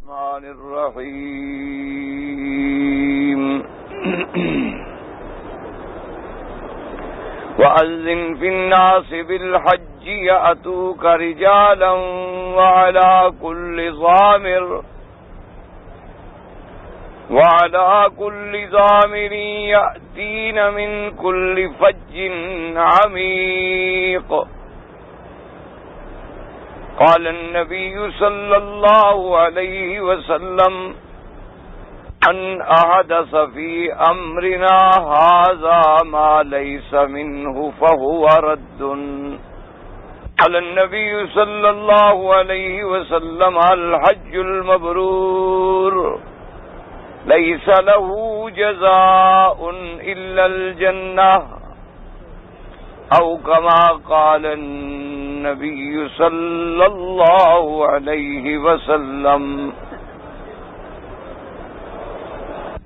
الرحمن الرحيم وأذن في الناس بالحج يأتوك رجالا وعلى كل ضامر يأتين من كل فج عميق. قال النبي صلى الله عليه وسلم من أحدث في أمرنا هذا ما ليس منه فهو رد. قال النبي صلى الله عليه وسلم الحج المبرور ليس له جزاء إلا الجنة أو كما قال النبي صلى الله عليه وسلم.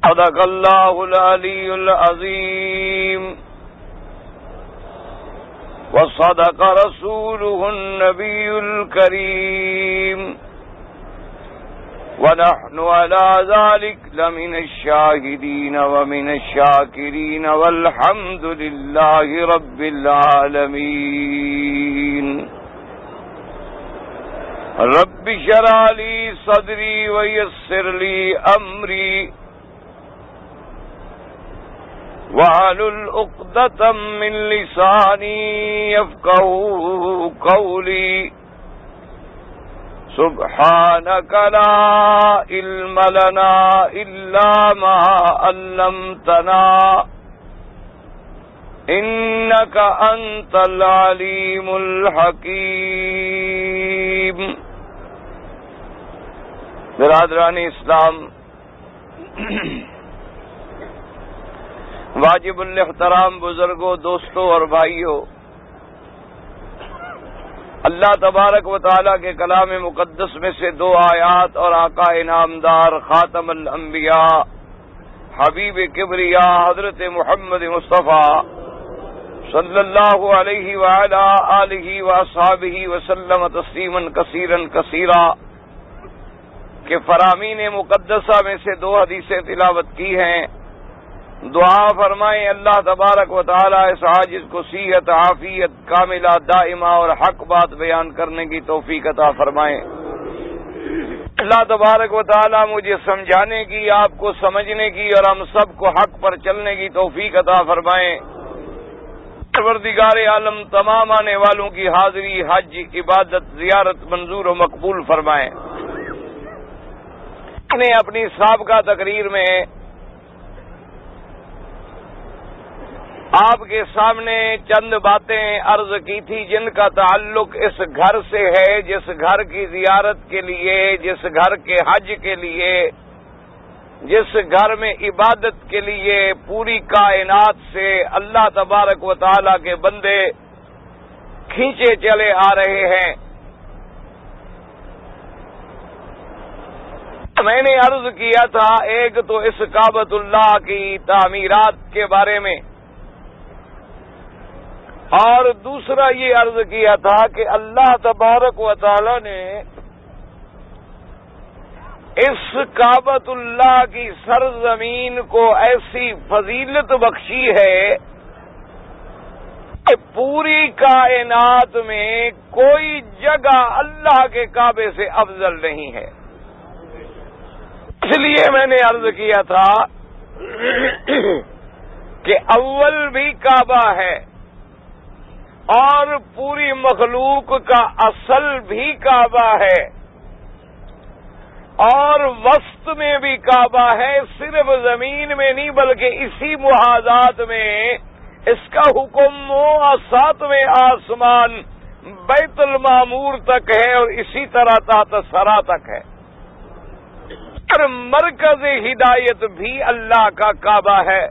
صدق الله العلي العظيم وصدق رسوله النبي الكريم ونحن على ذلك لمن الشاهدين ومن الشاكرين والحمد لله رب العالمين. رب اشرح لي صدري ويسر لي أمري واحلل عقدة من لساني يفقهوا قولي. سبحانك لا علم لنا إلا ما علمتنا إنك أنت العليم الحكيم. برادران اسلام، واجب الاحترام بزرگوں، دوستوں اور بھائیوں، اللہ تبارک و تعالیٰ کے کلام مقدس میں سے دو آیات اور آقا انعامدار خاتم الانبیاء حبیب کبریا حضرت محمد مصطفیٰ صلی اللہ علیہ وعلا آلہ واصحابہ وسلم تسلیما کثیرا کثیرا کے فرامین مقدسہ میں سے دو حدیثیں تلاوت کی ہیں. دعا فرمائیں اللہ تبارک و تعالیٰ اس عاجز کو صحت، عافیت کاملہ دائمہ اور حق بات بیان کرنے کی توفیق عطا فرمائیں. اللہ تبارک و تعالیٰ مجھے سمجھانے کی، آپ کو سمجھنے کی اور ہم سب کو حق پر چلنے کی توفیق عطا فرمائیں. پروردگار عالم تمام آنے والوں کی حاضری، حج، عبادت، زیارت منظور و مقبول فرمائیں. میں نے اپنی سابقہ تقریر میں آپ کے سامنے چند باتیں عرض کی تھی جن کا تعلق اس گھر سے ہے، جس گھر کی زیارت کے لیے، جس گھر کے حج کے لیے، جس گھر میں عبادت کے لیے پوری کائنات سے اللہ تبارک و تعالیٰ کے بندے کھینچے چلے آ رہے ہیں. میں نے عرض کیا تھا ایک تو اس کعبۃ اللہ کی تعمیرات کے بارے میں، اور دوسرا یہ عرض کیا تھا کہ اللہ تبارک و تعالی نے اس کعبۃ اللہ کی سرزمین کو ایسی فضیلت بخشی ہے کہ پوری کائنات میں کوئی جگہ اللہ کے کعبے سے افضل نہیں ہے. اس لیے میں نے عرض کیا تھا کہ اول بھی کعبہ ہے اور پوری مخلوق کا اصل بھی کعبہ ہے اور وسط میں بھی کعبہ ہے. صرف زمین میں نہیں بلکہ اسی محاذات میں اس کا حکم ساتویں آسمان بیت المعمور تک ہے اور اسی طرح تحت ثری تک ہے. اور مرکز ہدایت بھی اللہ کا کعبہ ہے.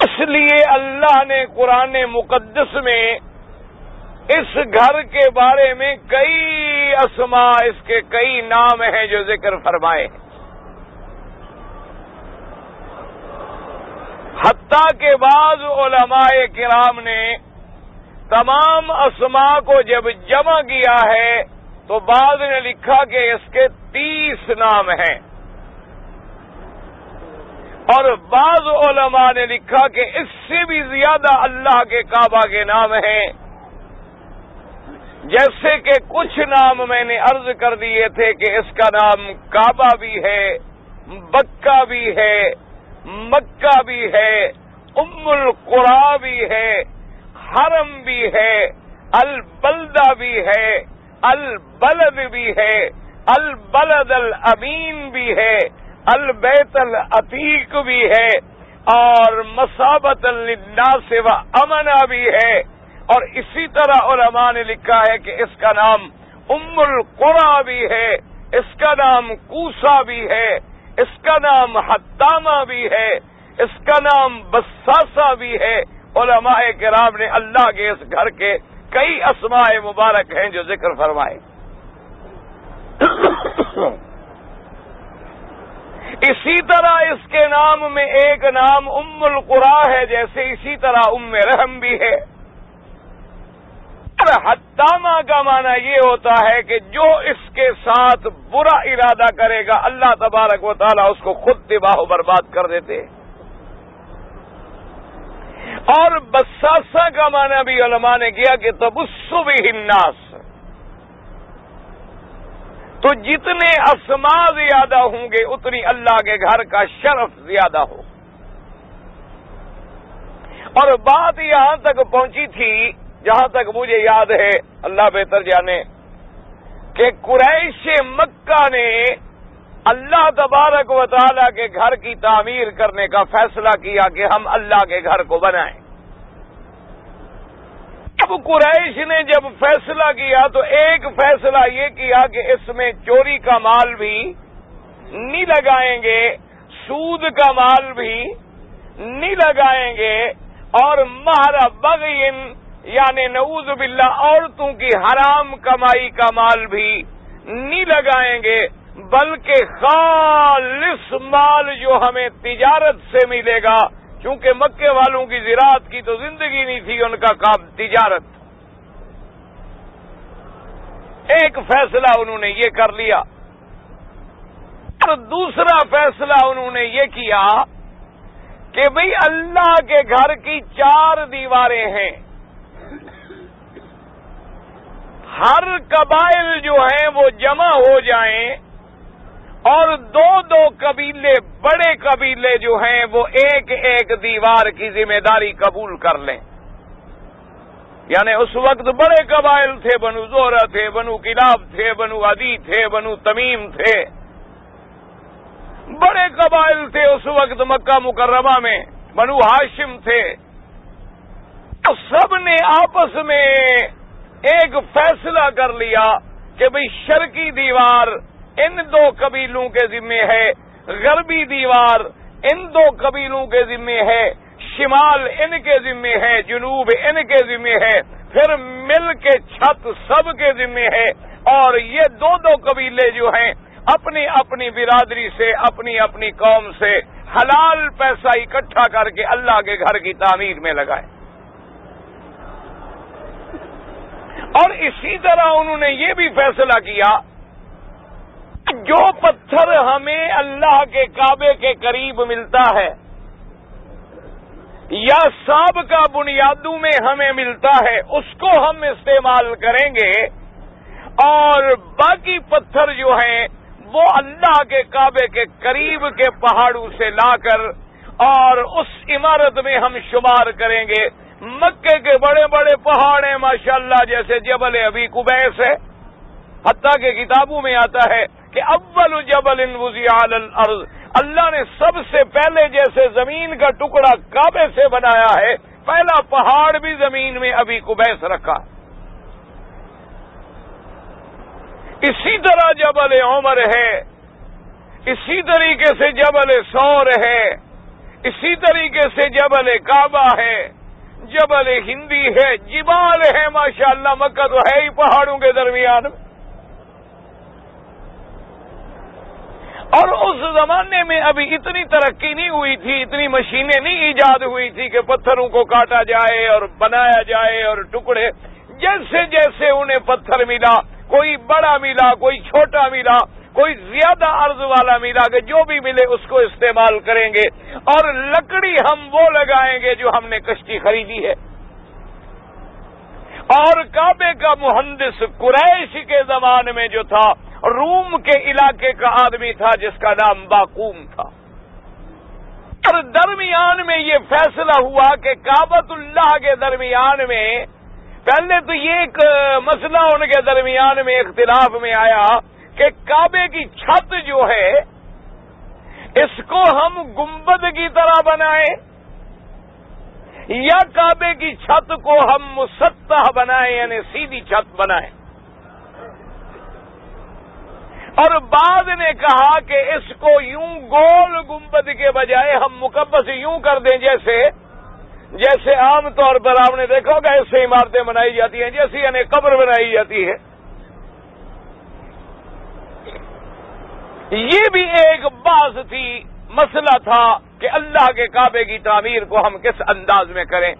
اس لیے اللہ نے قرآن مقدس میں اس گھر کے بارے میں کئی اسماء، اس کے کئی نام ہیں جو ذکر فرمائے. حتیٰ کہ بعض علماء کرام نے تمام اسماء کو جب جمع کیا ہے تو بعض نے لکھا کہ اس کے 30 نام ہیں، اور بعض علماء نے لکھا کہ اس سے بھی زیادہ اللہ کے کعبہ کے نام ہیں، جیسے کہ کچھ نام میں نے عرض کر دیے تھے کہ اس کا نام کعبہ بھی ہے، بکہ بھی ہے، مکہ بھی ہے، ام القریٰ بھی ہے، حرم بھی ہے، البلدہ بھی ہے، البلد بھی ہے، البلد الامین بھی ہے، البیت العتیق بھی ہے، اور مثابۃ للناس و امنا بھی ہے، اور اسی طرح علماء نے لکھا ہے کہ اس کا نام ام القریٰ بھی ہے، اس کا نام کوسا بھی ہے، اس کا نام حطامہ بھی ہے، اس کا نام بساسا بھی ہے۔ علماء کرام نے اللہ کے اس گھر کے کئی اسماء مبارک ہیں جو ذکر فرمائے۔ اسی طرح اس کے نام میں ایک نام ام القریٰ ہے، جیسے اسی طرح ام رحم بھی ہے۔ حطامہ کا معنی یہ ہوتا ہے کہ جو اس کے ساتھ برا ارادہ کرے گا اللہ تبارک و تعالیٰ اس کو خود تباہ و برباد کر دیتے۔ اور بساسا کا معنی بھی علماء نے کیا کہ تبص بہ الناس، تو جتنے اسماء زیادہ ہوں گے اتنی اللہ کے گھر کا شرف زیادہ ہو۔ اور بات یہاں تک پہنچی تھی، جہاں تک مجھے یاد ہے، اللہ بہتر جانے، کہ قریش مکہ نے اللہ تبارک و تعالیٰ کے گھر کی تعمیر کرنے کا فیصلہ کیا کہ ہم اللہ کے گھر کو بنائیں۔ اب قریش نے جب فیصلہ کیا تو ایک فیصلہ یہ کیا کہ اس میں چوری کا مال بھی نہیں لگائیں گے، سود کا مال بھی نہیں لگائیں گے، اور مہر بغی یعنی نعوذ باللہ عورتوں کی حرام کمائی کا مال بھی نہیں لگائیں گے، بلکہ خالص مال جو ہمیں تجارت سے ملے گا، چونکہ مکے والوں کی زراعت کی تو زندگی نہیں تھی، ان کا کام تجارت۔ ایک فیصلہ انہوں نے یہ کر لیا، اور دوسرا فیصلہ انہوں نے یہ کیا کہ بھئی اللہ کے گھر کی 4 دیواریں ہیں، ہر قبائل جو ہیں وہ جمع ہو جائیں، اور 2 قبیلے، بڑے قبیلے جو ہیں وہ ایک ایک دیوار کی ذمہ داری قبول کر لیں۔ یعنی اس وقت بڑے قبائل تھے، بنو زہرہ تھے، بنو کلاب تھے، بنو عدی تھے، بنو تمیم تھے، بڑے قبائل تھے اس وقت مکہ مکرمہ میں، بنو ہاشم تھے۔ سب نے آپس میں ایک فیصلہ کر لیا کہ بھئی شرقی دیوار ان 2 قبیلوں کے ذمے ہے، غربی دیوار ان 2 قبیلوں کے ذمے ہے، شمال ان کے ذمے ہے، جنوب ان کے ذمے ہے، پھر مل کے چھت سب کے ذمے ہے، اور یہ 2 قبیلے جو ہیں اپنی اپنی برادری سے، اپنی اپنی قوم سے حلال پیسہ اکٹھا کر کے اللہ کے گھر کی تعمیر میں لگائیں۔ اور اسی طرح انہوں نے یہ بھی فیصلہ کیا جو پتھر ہمیں اللہ کے کعبے کے قریب ملتا ہے یا سابقہ بنیادوں میں ہمیں ملتا ہے اس کو ہم استعمال کریں گے، اور باقی پتھر جو ہیں وہ اللہ کے کعبے کے قریب کے پہاڑوں سے لا کر اور اس عمارت میں ہم شمار کریں گے۔ مکے کے بڑے بڑے پہاڑ ہیں ماشاءاللہ، جیسے جبل ابی قبیس ہے، حتیٰ کہ کتابوں میں آتا ہے کہ اول جبل وضع علی الارض، اللہ نے سب سے پہلے جیسے زمین کا ٹکڑا کعبے سے بنایا ہے، پہلا پہاڑ بھی زمین میں ابی قبیس رکھا۔ اسی طرح جبل عمر ہے، اسی طریقے سے جبل ثور ہے، اسی طریقے سے جبل کعبہ ہے، جبل ہندی ہے، جبال ہے ماشاءاللہ، مکہ تو ہے ہی پہاڑوں کے درمیان۔ اور اس زمانے میں ابھی اتنی ترقی نہیں ہوئی تھی، اتنی مشینیں نہیں ایجاد ہوئی تھی کہ پتھروں کو کاٹا جائے اور بنایا جائے اور ٹکڑے. جیسے جیسے انہیں پتھر ملا، کوئی بڑا ملا، کوئی چھوٹا ملا، کوئی زیادہ عرض والا ملا، کہ جو بھی ملے اس کو استعمال کریں گے. اور لکڑی ہم وہ لگائیں گے جو ہم نے کشتی خریدی ہے. اور کعبے کا مہندس قریش کے زمانے میں جو تھا، روم کے علاقے کا آدمی تھا جس کا نام باقوم تھا. اور درمیان میں یہ فیصلہ ہوا کہ کعبۃ اللہ کے درمیان میں، پہلے تو یہ ایک مسئلہ ان کے درمیان میں اختلاف میں آیا کہ کعبے کی چھت جو ہے اس کو ہم گنبد کی طرح بنائیں یا کعبے کی چھت کو ہم مسطح بنائیں، یعنی سیدھی چھت بنائیں. اور بعض نے کہا کہ اس کو یوں گول گنبد کے بجائے ہم مکبس یوں کر دیں، جیسے عام طور پر آپ نے دیکھا ہوگا ایسے عمارتیں بنائی جاتی ہیں، جیسے یعنی قبر بنائی جاتی ہے. یہ بھی ایک بات تھی، مسئلہ تھا کہ اللہ کے کعبے کی تعمیر کو ہم کس انداز میں کریں.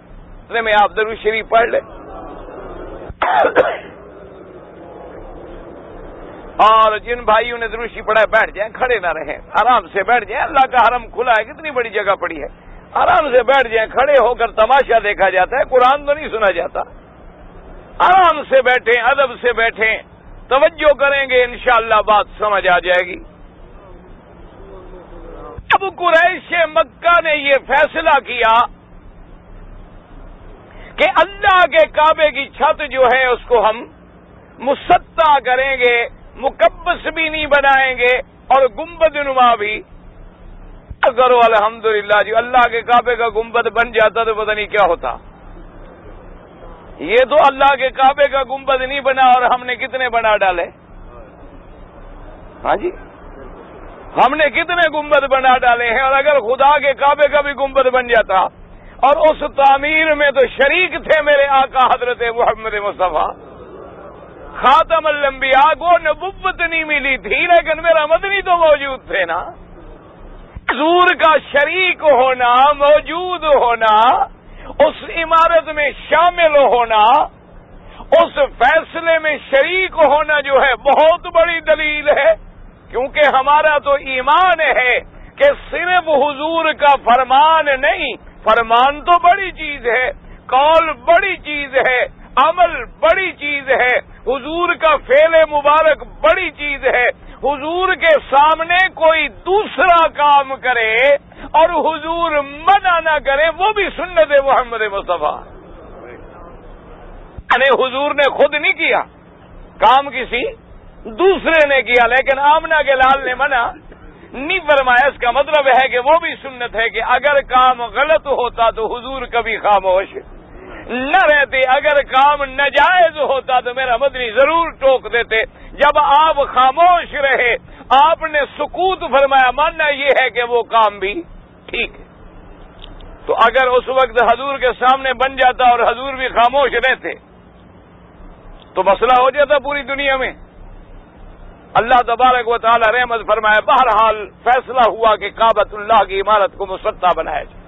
میں آپ درود شریف پڑھ لیں. اور جن بھائیوں نے درود شریف پڑھا ہے بیٹھ جائیں، کھڑے نہ رہیں، آرام سے بیٹھ جائیں. اللہ کا حرم کھلا ہے، کتنی بڑی جگہ پڑی ہے، آرام سے بیٹھ جائیں. کھڑے ہو کر تماشا دیکھا جاتا ہے، قرآن تو نہیں سنا جاتا. آرام سے بیٹھیں، ادب سے بیٹھیں، توجہ کریں گے انشاءاللہ بات سمجھ آ جائے گی. اب قریش مکہ نے یہ فیصلہ کیا کہ اللہ کے کعبے کی چھت جو ہے اس کو ہم مسطح کریں گے، مکبس بھی نہیں بنائیں گے اور گنبد نما بھی. کرو الحمدللہ جی، اللہ کے کعبے کا گنبد بن جاتا تو پتہ نہیں کیا ہوتا. یہ تو اللہ کے کعبے کا گنبد نہیں بنا اور ہم نے کتنے بنا ڈالے. ہاں جی، ہم نے کتنے گنبد بنا ڈالے ہیں. اور اگر خدا کے کعبے کا بھی گنبد بن جاتا اور اس تعمیر میں تو شریک تھے میرے آقا حضرت محمد مصطفیٰ خاتم الانبیاء، کو نبوت نہیں ملی تھی لیکن میرا مدنی تو موجود تھے نا. حضور کا شریک ہونا، موجود ہونا، اس عمارت میں شامل ہونا، اس فیصلے میں شریک ہونا جو ہے بہت بڑی دلیل ہے. کیونکہ ہمارا تو ایمان ہے کہ صرف حضور کا فرمان نہیں، فرمان تو بڑی چیز ہے، قول بڑی چیز ہے، عمل بڑی چیز ہے، حضور کا فعل مبارک بڑی چیز ہے. حضور کے سامنے کوئی دوسرا کام کرے اور حضور منع نہ کرے، وہ بھی سنت محمد مصطفیٰ. یعنی حضور نے خود نہیں کیا کام، کسی دوسرے نے کیا، لیکن آمنہ کے لال نے منع نہیں فرمایا. اس کا مطلب ہے کہ وہ بھی سنت ہے کہ اگر کام غلط ہوتا تو حضور کبھی خاموش نہ رہتے، اگر کام ناجائز ہوتا تو میرا مدنی ضرور ٹوک دیتے. جب آپ خاموش رہے، آپ نے سکوت فرمایا، ماننا یہ ہے کہ وہ کام بھی ٹھیک ہے. تو اگر اس وقت حضور کے سامنے بن جاتا اور حضور بھی خاموش رہتے تو مسئلہ ہو جاتا پوری دنیا میں. اللہ تبارک و تعالی رحمت فرمائے. بہرحال فیصلہ ہوا کہ کعبۃ اللہ کی عمارت کو مسطح بنایا جائے.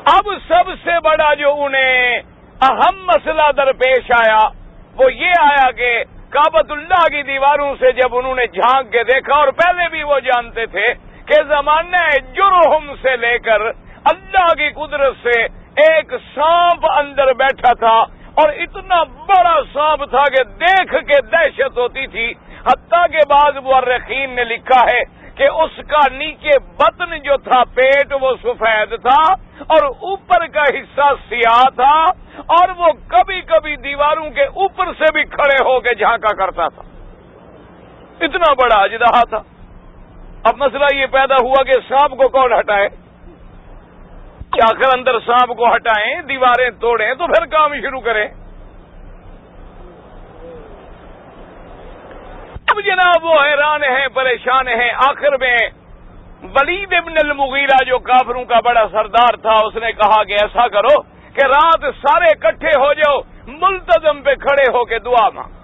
اب سب سے بڑا جو انہیں اہم مسئلہ درپیش آیا وہ یہ آیا کہ کعبۃ اللہ کی دیواروں سے جب انہوں نے جھانک کے دیکھا، اور پہلے بھی وہ جانتے تھے کہ زمانہ جرہم سے لے کر اللہ کی قدرت سے ایک سانپ اندر بیٹھا تھا، اور اتنا بڑا سانپ تھا کہ دیکھ کے دہشت ہوتی تھی. حتیٰ کہ بعض مورخین نے لکھا ہے کہ اس کا نیچے بطن جو تھا، پیٹ، وہ سفید تھا اور اوپر کا حصہ سیاہ تھا، اور وہ کبھی کبھی دیواروں کے اوپر سے بھی کھڑے ہو کے جھانکا کرتا تھا. اتنا بڑا اژدہا تھا. اب مسئلہ یہ پیدا ہوا کہ سانپ کو کون ہٹائے؟ آخر اندر سانپ کو ہٹائیں، دیواریں توڑیں تو پھر کام شروع کریں. اب جناب وہ حیران ہیں، پریشان ہیں. آخر میں ولید ابن المغیرہ جو کافروں کا بڑا سردار تھا، اس نے کہا کہ ایسا کرو کہ رات سارے اکٹھے ہو جاؤ، ملتزم پہ کھڑے ہو کے دعا مانگ.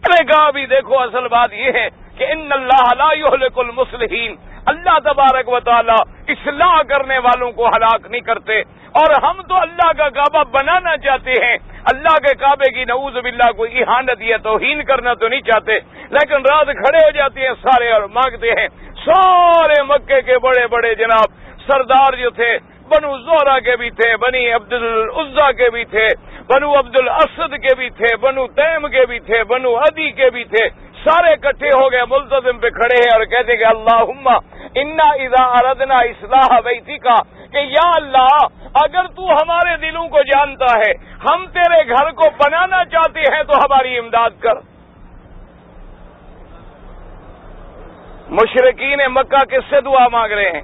کہا بھی دیکھو اصل بات یہ ہے کہ ان اللہ لا یہلک المصلحین، اللہ تبارک و تعالی اصلاح کرنے والوں کو ہلاک نہیں کرتے، اور ہم تو اللہ کا کعبہ بنانا چاہتے ہیں، اللہ کے کعبے کی نعوذ باللہ کوئی اہانت یا توہین کرنا تو نہیں چاہتے، لیکن رات کھڑے ہو جاتے ہیں سارے اور مانگتے ہیں۔ سارے مکے کے بڑے بڑے جناب سردار جو تھے، بنو زہرہ کے بھی تھے، بنی عبد العزا کے بھی تھے، بنو عبد الاسد کے بھی تھے، بنو تیم کے بھی تھے، بنو عدی کے بھی تھے، سارے اکٹھے ہو گئے، ملتزم پہ کھڑے ہیں اور کہتے کہ اللہم انا اذا اردنا اصلاح بیتک، کہ یا اللہ اگر تو ہمارے دلوں کو جانتا ہے، ہم تیرے گھر کو بنانا چاہتے ہیں تو ہماری امداد کر۔ مشرکین مکہ کس سے دعا مانگ رہے ہیں؟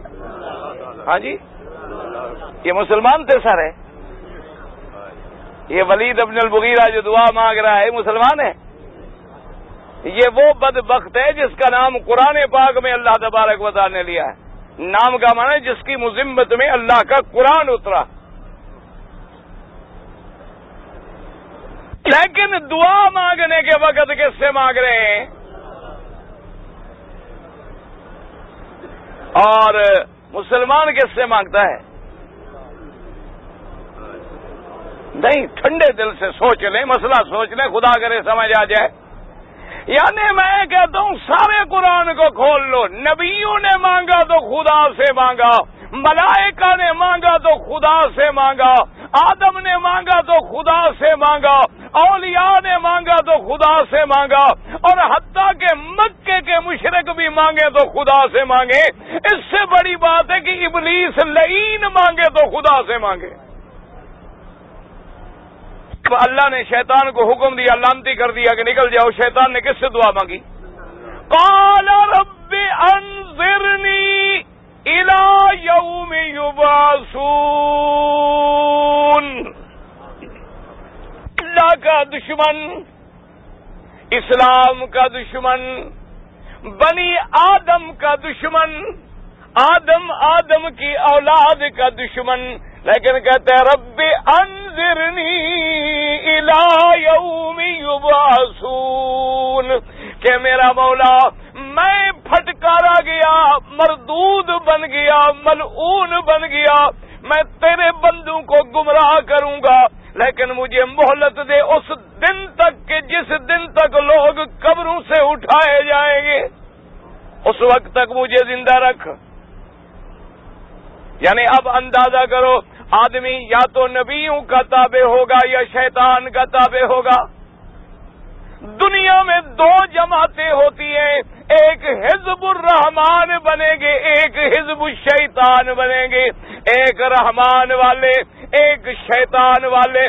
ہاں جی، یہ مسلمان تھے سارے؟ یہ ولید ابن المغیرہ جو دعا مانگ رہا ہے مسلمان ہے؟ یہ وہ بدبخت ہے جس کا نام قرآن پاک میں اللہ تبارک و تعالی نے لیا ہے۔ نام کا معنی ہے جس کی مذمت میں اللہ کا قرآن اترا۔ لیکن دعا مانگنے کے وقت کس سے مانگ رہے ہیں؟ اور مسلمان کس سے مانگتا ہے؟ نہیں، ٹھنڈے دل سے سوچ لیں، مسئلہ سوچ لیں، خدا کرے سمجھ آ جائے۔ یعنی میں کہتا ہوں سارے قرآن کو کھول لو، نبیوں نے مانگا تو خدا سے مانگا، ملائکہ نے مانگا تو خدا سے مانگا، آدم نے مانگا تو خدا سے مانگا، اولیاء نے مانگا تو خدا سے مانگا، اور حتیٰ کہ مکے کے مشرک بھی مانگے تو خدا سے مانگے۔ اس سے بڑی بات ہے کہ ابلیس لعین مانگے تو خدا سے مانگے۔ اللہ نے شیطان کو حکم دیا، لعنتی کر دیا کہ نکل جاؤ۔ شیطان نے کس سے دعا مانگی؟ قال رب انظرنی الی یوم یبعثون۔ اللہ کا دشمن، اسلام کا دشمن، بنی آدم کا دشمن، آدم کی اولاد کا دشمن، لیکن کہتے ہیں رب انظرنی الی یوم یبعثون، کہ میرا مولا میں پھٹکارا گیا، مردود بن گیا، ملعون بن گیا، میں تیرے بندوں کو گمراہ کروں گا، لیکن مجھے مہلت دے اس دن تک کہ جس دن تک لوگ قبروں سے اٹھائے جائیں گے، اس وقت تک مجھے زندہ رکھ۔ یعنی اب اندازہ کرو، آدمی یا تو نبیوں کا تابع ہوگا یا شیطان کا تابع ہوگا۔ دنیا میں دو جماعتیں ہوتی ہیں، ایک حزب الرحمان بنیں گے، ایک حزب الشیطان بنیں گے، ایک رحمان والے ایک شیطان والے۔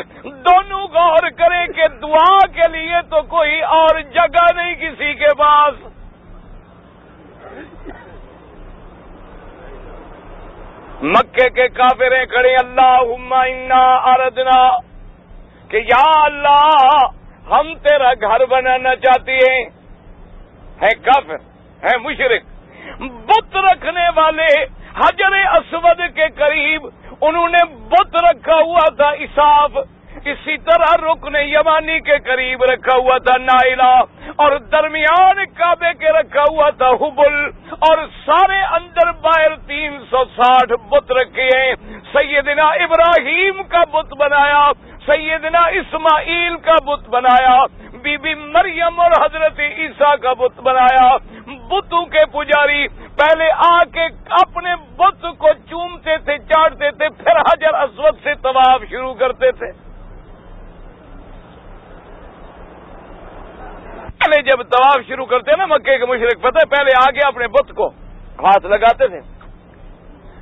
دونوں غور کریں کہ دعا کے لیے تو کوئی اور جگہ نہیں کسی کے پاس۔ مکے کے کافریں کھڑے، اللہم انا اردنا، کہ یا اللہ ہم تیرا گھر بنانا چاہتے ہیں۔ ہے کافر، ہے مشرک، بت رکھنے والے حجر اسود کے قریب انہوں نے بت رکھا ہوا تھا اساف، اسی طرح رکن یمانی کے قریب رکھا ہوا تھا نائلہ، اور درمیان کعبے کے رکھا ہوا تھا حبل، اور سارے اندر باہر 360 بت رکھے ہیں۔ سیدنا ابراہیم کا بت بنایا، سیدنا اسماعیل کا بت بنایا، بی بی مریم اور حضرت عیسیٰ کا بت بنایا۔ بتوں کے پجاری پہلے آ کے اپنے بت کو چومتے تھے، چاٹتے تھے، پھر حجر اسود سے طواف شروع کرتے تھے۔ پہلے جب طواف شروع کرتے نا مکے کے مشرک، پتہ ہے پہلے آگے اپنے بت کو ہاتھ لگاتے تھے،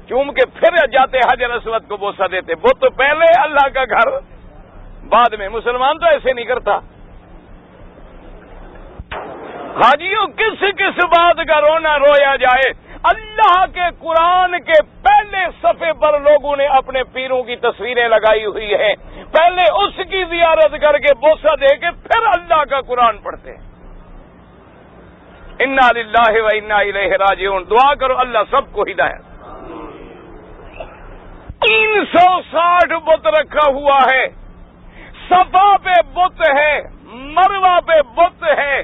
چوم کے پھر جاتے حجر اسود کو بوسہ دیتے۔ بت تو پہلے اللہ کا گھر بعد میں۔ مسلمان تو ایسے نہیں کرتا۔ حاجیوں کس کس بات کا رونا رویا جائے؟ اللہ کے قرآن کے پہلے صفحے پر لوگوں نے اپنے پیروں کی تصویریں لگائی ہوئی ہیں، پہلے اس کی زیارت کر کے بوسہ دے کے پھر اللہ کا قرآن پڑھتے ہیں۔ انا للہ و انا الیہ راجعون۔ دعا کرو اللہ سب کو ہدایت۔ 360 بت رکھا ہوا ہے، صفا پہ بت ہے، مروا پہ بت ہے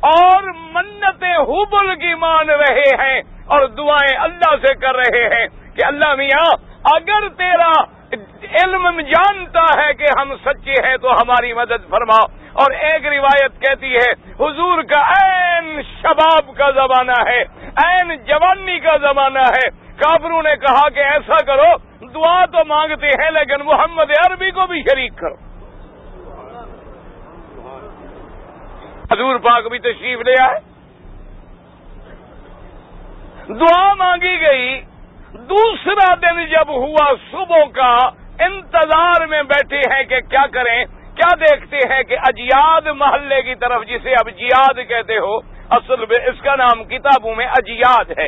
اور منتیں حبل کی مان رہے ہیں اور دعائیں اللہ سے کر رہے ہیں کہ اللہ میاں اگر تیرا علم جانتا ہے کہ ہم سچے ہیں تو ہماری مدد فرما. اور ایک روایت کہتی ہے حضور کا عین شباب کا زمانہ ہے, عین جوانی کا زمانہ ہے. کافروں نے کہا کہ ایسا کرو, دعا تو مانگتے ہیں لیکن محمد عربی کو بھی شریک کرو. حضور پاک بھی تشریف لے آئے, دعا مانگی گئی. دوسرا دن جب ہوا صبح کا, انتظار میں بیٹھے ہیں کہ کیا کریں. کیا دیکھتے ہیں کہ اجیاد محلے کی طرف, جسے اب جیاد کہتے ہو, اصل میں اس کا نام کتابوں میں اجیاد ہے,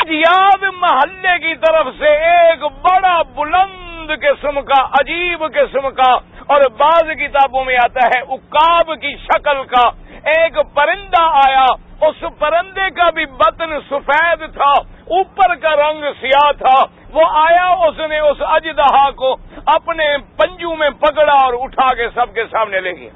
اجیاد محلے کی طرف سے ایک بڑا بلند قسم کا, عجیب قسم کا, اور بعض کتابوں میں آتا ہے عقاب کی شکل کا ایک پرندہ آیا. اس پرندے کا بھی بطن سفید تھا, اوپر کا رنگ سیاہ تھا. وہ آیا, اس نے اس اژدہا کو اپنے پنجوں میں پکڑا اور اٹھا کے سب کے سامنے لے گیا.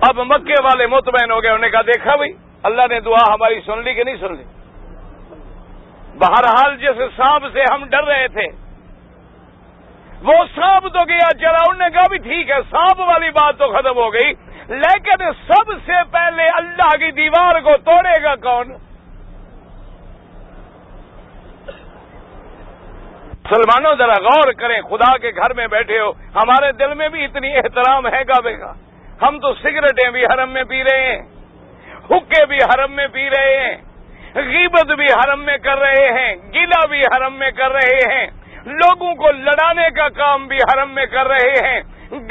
اب مکے والے مطمئن ہو گئے, انہوں نے کہا دیکھا بھائی اللہ نے دعا ہماری سن لی کہ نہیں سن لی. بہرحال جس سانپ سے ہم ڈر رہے تھے وہ سانپ تو گیا چلا. انہوں نے کہا بھی ٹھیک ہے, سانپ والی بات تو ختم ہو گئی, لیکن سب سے پہلے اللہ کی دیوار کو توڑے گا کون؟ مسلمانوں ذرا غور کریں, خدا کے گھر میں بیٹھے ہو, ہمارے دل میں بھی اتنی احترام ہے کعبے کا. ہم تو سگریٹیں بھی حرم میں پی رہے ہیں, حقے بھی حرم میں پی رہے ہیں, غیبت بھی حرم میں کر رہے ہیں, گلہ بھی حرم میں کر رہے ہیں, لوگوں کو لڑانے کا کام بھی حرم میں کر رہے ہیں,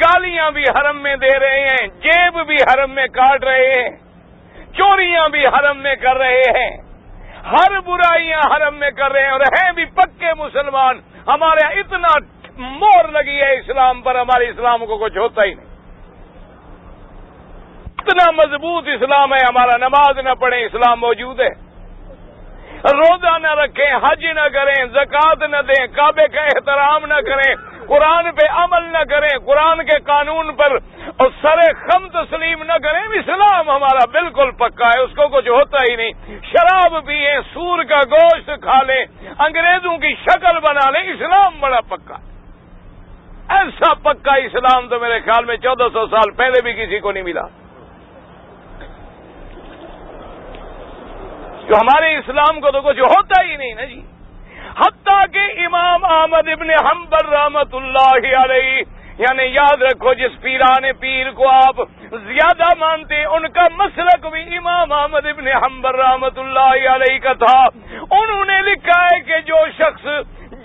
گالیاں بھی حرم میں دے رہے ہیں, جیب بھی حرم میں کاٹ رہے ہیں, چوریاں بھی حرم میں کر رہے ہیں, ہر برائیاں حرم میں کر رہے ہیں, اور ہیں بھی پکے مسلمان. ہمارے اتنا مور لگی ہے اسلام پر, ہمارے اسلام کو کچھ ہوتا ہی نہیں. اتنا مضبوط اسلام ہے ہمارا, نماز نہ پڑھیں اسلام موجود ہے, روزہ نہ رکھیں, حج نہ کریں, زکوٰۃ نہ دیں, کعبے کا احترام نہ کریں, قرآن پہ عمل نہ کریں, قرآن کے قانون پر اور سر خم تسلیم نہ کریں. اسلام ہمارا بالکل پکا ہے, اس کو کچھ ہوتا ہی نہیں. شراب پئیں, سور کا گوشت کھا لیں, انگریزوں کی شکل بنا لیں, اسلام بڑا پکا. ایسا پکا اسلام تو میرے خیال میں 1400 سال پہلے بھی کسی کو نہیں ملا. جو ہمارے اسلام کو تو کچھ ہوتا ہی نہیں نا جی. حتیٰ کہ امام احمد ابن حنبل رحمت اللہ علیہ, یعنی یاد رکھو جس پیران پیر کو آپ زیادہ مانتے ان کا مسلک بھی امام احمد ابن حنبل رحمت اللہ علیہ کا تھا. انہوں نے لکھا ہے کہ جو شخص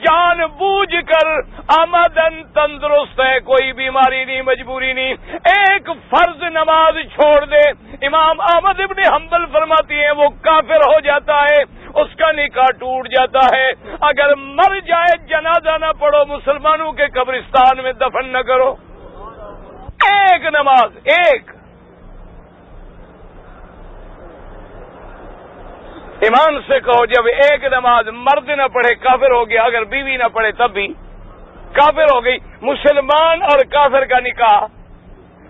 جان بوجھ کر آمدن تندرست ہے, کوئی بیماری نہیں, مجبوری نہیں, ایک فرض نماز چھوڑ دے, امام احمد ابن حنبل فرماتی ہیں وہ کافر ہو جاتا ہے, اس کا نکاح ٹوٹ جاتا ہے. اگر مر جائے جنازہ نہ پڑھو, مسلمانوں کے قبرستان میں دفن نہ کرو. ایک نماز, ایک. ایمان سے کہو جب ایک نماز مرد نہ پڑھے کافر ہو گیا, اگر بیوی نہ پڑھے تب بھی کافر ہو گئی. مسلمان اور کافر کا نکاح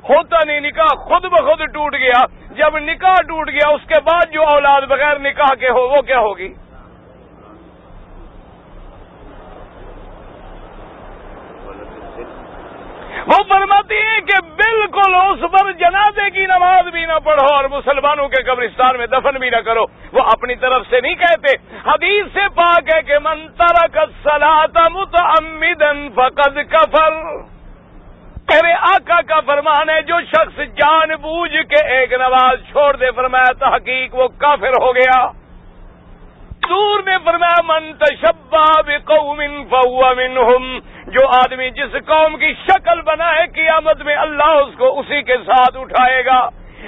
ہوتا نہیں, نکاح خود بخود ٹوٹ گیا. جب نکاح ٹوٹ گیا اس کے بعد جو اولاد بغیر نکاح کے ہو وہ کیا ہوگی؟ وہ فرماتی ہیں کہ بالکل اس پر جنازے کی نماز بھی نہ پڑھو اور مسلمانوں کے قبرستان میں دفن بھی نہ کرو. وہ اپنی طرف سے نہیں کہتے, حدیث سے پاک ہے کہ من ترک الصلاۃ متعمدا فقد کفر. میرے آقا کا فرمان ہے جو شخص جان بوجھ کے ایک نماز چھوڑ دے, فرمایا تحقیق وہ کافر ہو گیا. حضور نے فرمایا من تشبہ بقوم فہو منہم, جو آدمی جس قوم کی شکل بنائے قیامت میں اللہ اس کو اسی کے ساتھ اٹھائے گا.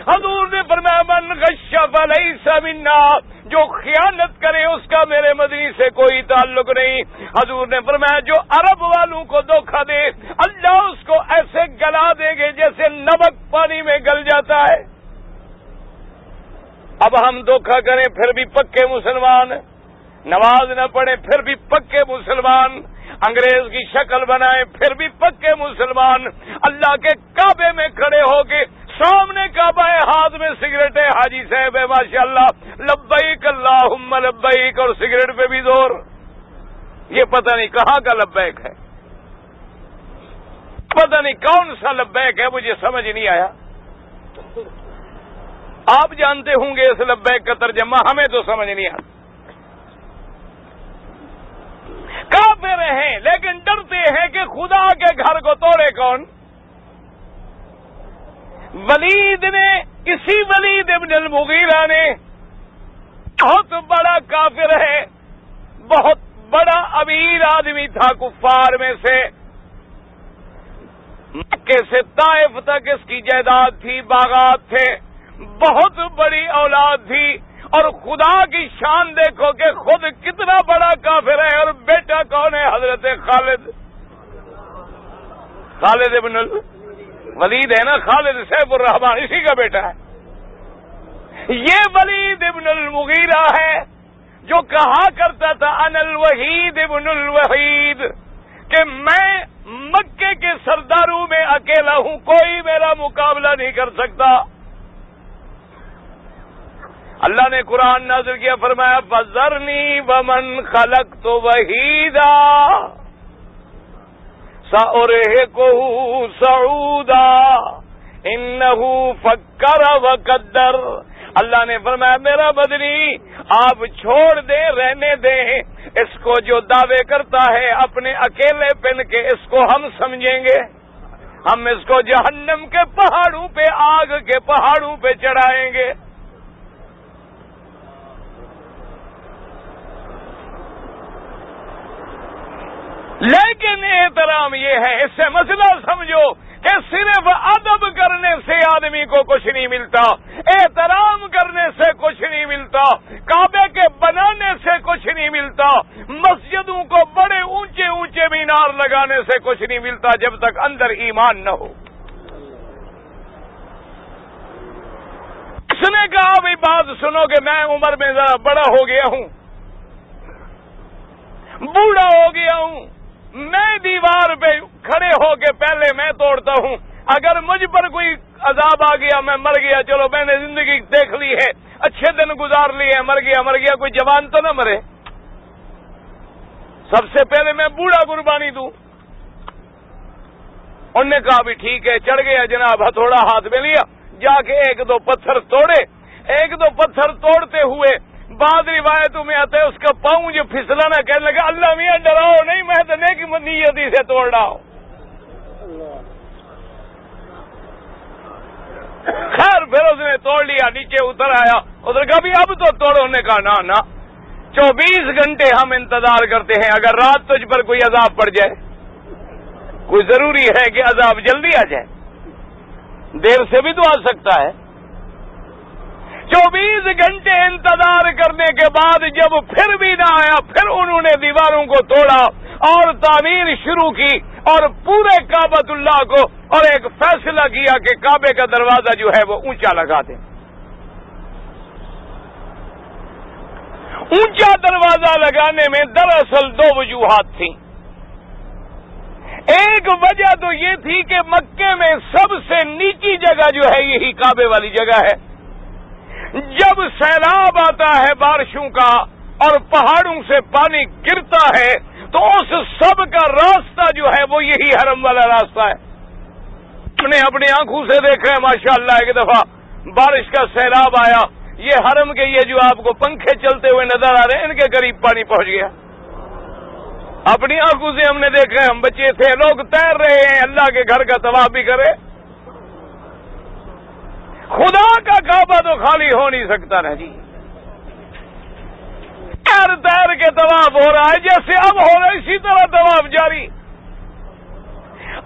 حضور نے فرمایا من غش فلیس منا, جو خیانت کرے اس کا میرے مدنی سے کوئی تعلق نہیں. حضور نے فرمایا جو عرب والوں کو دھوکہ دے اللہ اس کو ایسے گلا دے گے جیسے نمک پانی میں گل جاتا ہے. اب ہم دھوکہ کریں پھر بھی پکے مسلمان, نماز نہ پڑھیں پھر بھی پکے مسلمان, انگریز کی شکل بنائیں پھر بھی پکے مسلمان، اللہ کے کعبے میں کھڑے ہو کے سامنے کعبہ ہے، ہاتھ میں سگریٹ ہے، حاجی صاحب ہے ماشاءاللہ، لبیک اللہم لبیک، اور سگریٹ پہ بھی زور، یہ پتہ نہیں کہاں کا لبیک ہے، پتہ نہیں کون سا لبیک ہے، مجھے سمجھ نہیں آیا۔ آپ جانتے ہوں گے اس لبیک کا ترجمہ، ہمیں تو سمجھ نہیں آتا۔ کافر ہیں لیکن ڈرتے ہیں کہ خدا کے گھر کو توڑے کون؟ ولید نے، اسی ولید ابن المغیرہ نے، بہت بڑا کافر ہے، بہت بڑا امیر آدمی تھا کفار میں سے، مکے سے طائف تک اس کی جائیداد تھی، باغات تھے، بہت بڑی اولاد تھی، اور خدا کی شان دیکھو کہ خود کتنا بڑا کافر ہے، اور بیٹا کون ہے؟ حضرت خالد ابن ولید ہے نا، خالد سیف الرحمان اسی کا بیٹا ہے۔ یہ ولید ابن المغیرہ ہے جو کہا کرتا تھا انا الوحید ابن الوحید، کہ میں مکے کے سرداروں میں اکیلا ہوں، کوئی میرا مقابلہ نہیں کر سکتا۔ اللہ نے قرآن نازل کیا، فرمایا فَذَرْنِي وَمَنْ خَلَقْتُ وَحِيدًا سَأُرْهِقُهُ صَعُودًا إِنَّهُ فَكَّرَ وَقَدَّرَ۔ اللہ نے فرمایا میرا بدنی آپ چھوڑ دیں، رہنے دیں، اس کو جو دعوے کرتا ہے اپنے اکیلے پن کے، اس کو ہم سمجھیں گے، ہم اس کو جہنم کے پہاڑوں پہ، آگ کے پہاڑوں پہ چڑھائیں گے۔ لیکن احترام یہ ہے، اس سے مسئلہ سمجھو کہ صرف ادب کرنے سے آدمی کو کچھ نہیں ملتا، احترام کرنے سے کچھ نہیں ملتا، کعبے کے بنانے سے کچھ نہیں ملتا، مسجدوں کو بڑے اونچے اونچے مینار لگانے سے کچھ نہیں ملتا جب تک اندر ایمان نہ ہو۔ اس نے کہا بھی بات سنو کہ میں عمر میں ذرا بڑا ہو گیا ہوں، بوڑھا ہو گیا ہوں، میں دیوار پہ کھڑے ہو کے پہلے میں توڑتا ہوں، اگر مجھ پر کوئی عذاب آ گیا میں مر گیا، چلو میں نے زندگی دیکھ لی ہے، اچھے دن گزار لیے، مر گیا، کوئی جوان تو نہ مرے، سب سے پہلے میں بوڑھا قربانی دوں۔ انہوں نے کہا بھی ٹھیک ہے، چڑھ گیا جناب، ہتھوڑا ہاتھ میں لیا، جا کے ایک دو پتھر توڑے، ایک دو پتھر توڑتے ہوئے بعض روایتوں میں آتا ہے اس کا پاؤں جو پھسلا نہ، کہنے لگا اللہ میاں ڈراؤ نہیں، میں تو نیک نیتی سے توڑ رہا ہوں۔ خیر پھر اس نے توڑ لیا، نیچے اتر آیا، ادھر کہا بھی اب تو توڑو، نے کہا نہ 24 گھنٹے ہم انتظار کرتے ہیں، اگر رات تجھ پر کوئی عذاب پڑ جائے، کوئی ضروری ہے کہ عذاب جلدی آ جائے، دیر سے بھی تو آ سکتا ہے۔ 24 گھنٹے انتظار کرنے کے بعد جب پھر بھی نہ آیا، پھر انہوں نے دیواروں کو توڑا اور تعمیر شروع کی، اور پورے کعبۃ اللہ کو، اور ایک فیصلہ کیا کہ کعبے کا دروازہ جو ہے وہ اونچا لگا دیں۔ اونچا دروازہ لگانے میں دراصل 2 وجوہات تھیں۔ ایک وجہ تو یہ تھی کہ مکے میں سب سے نیچی جگہ جو ہے یہی کعبے والی جگہ ہے، جب سیلاب آتا ہے بارشوں کا اور پہاڑوں سے پانی گرتا ہے تو اس سب کا راستہ جو ہے وہ یہی حرم والا راستہ ہے۔ ہم نے اپنی آنکھوں سے دیکھا ہے ماشاءاللہ، ایک دفعہ بارش کا سیلاب آیا، یہ حرم کے یہ جو آپ کو پنکھے چلتے ہوئے نظر آ رہے ہیں ان کے قریب پانی پہنچ گیا، اپنی آنکھوں سے ہم نے دیکھا ہے، ہم بچے تھے، لوگ تیر رہے ہیں، اللہ کے گھر کا طواف بھی کرے، خدا کا کعبہ تو خالی ہو نہیں سکتا نا جی، تیر کے طواف ہو رہا ہے، جیسے اب ہو رہا ہے اسی طرح طواف جاری،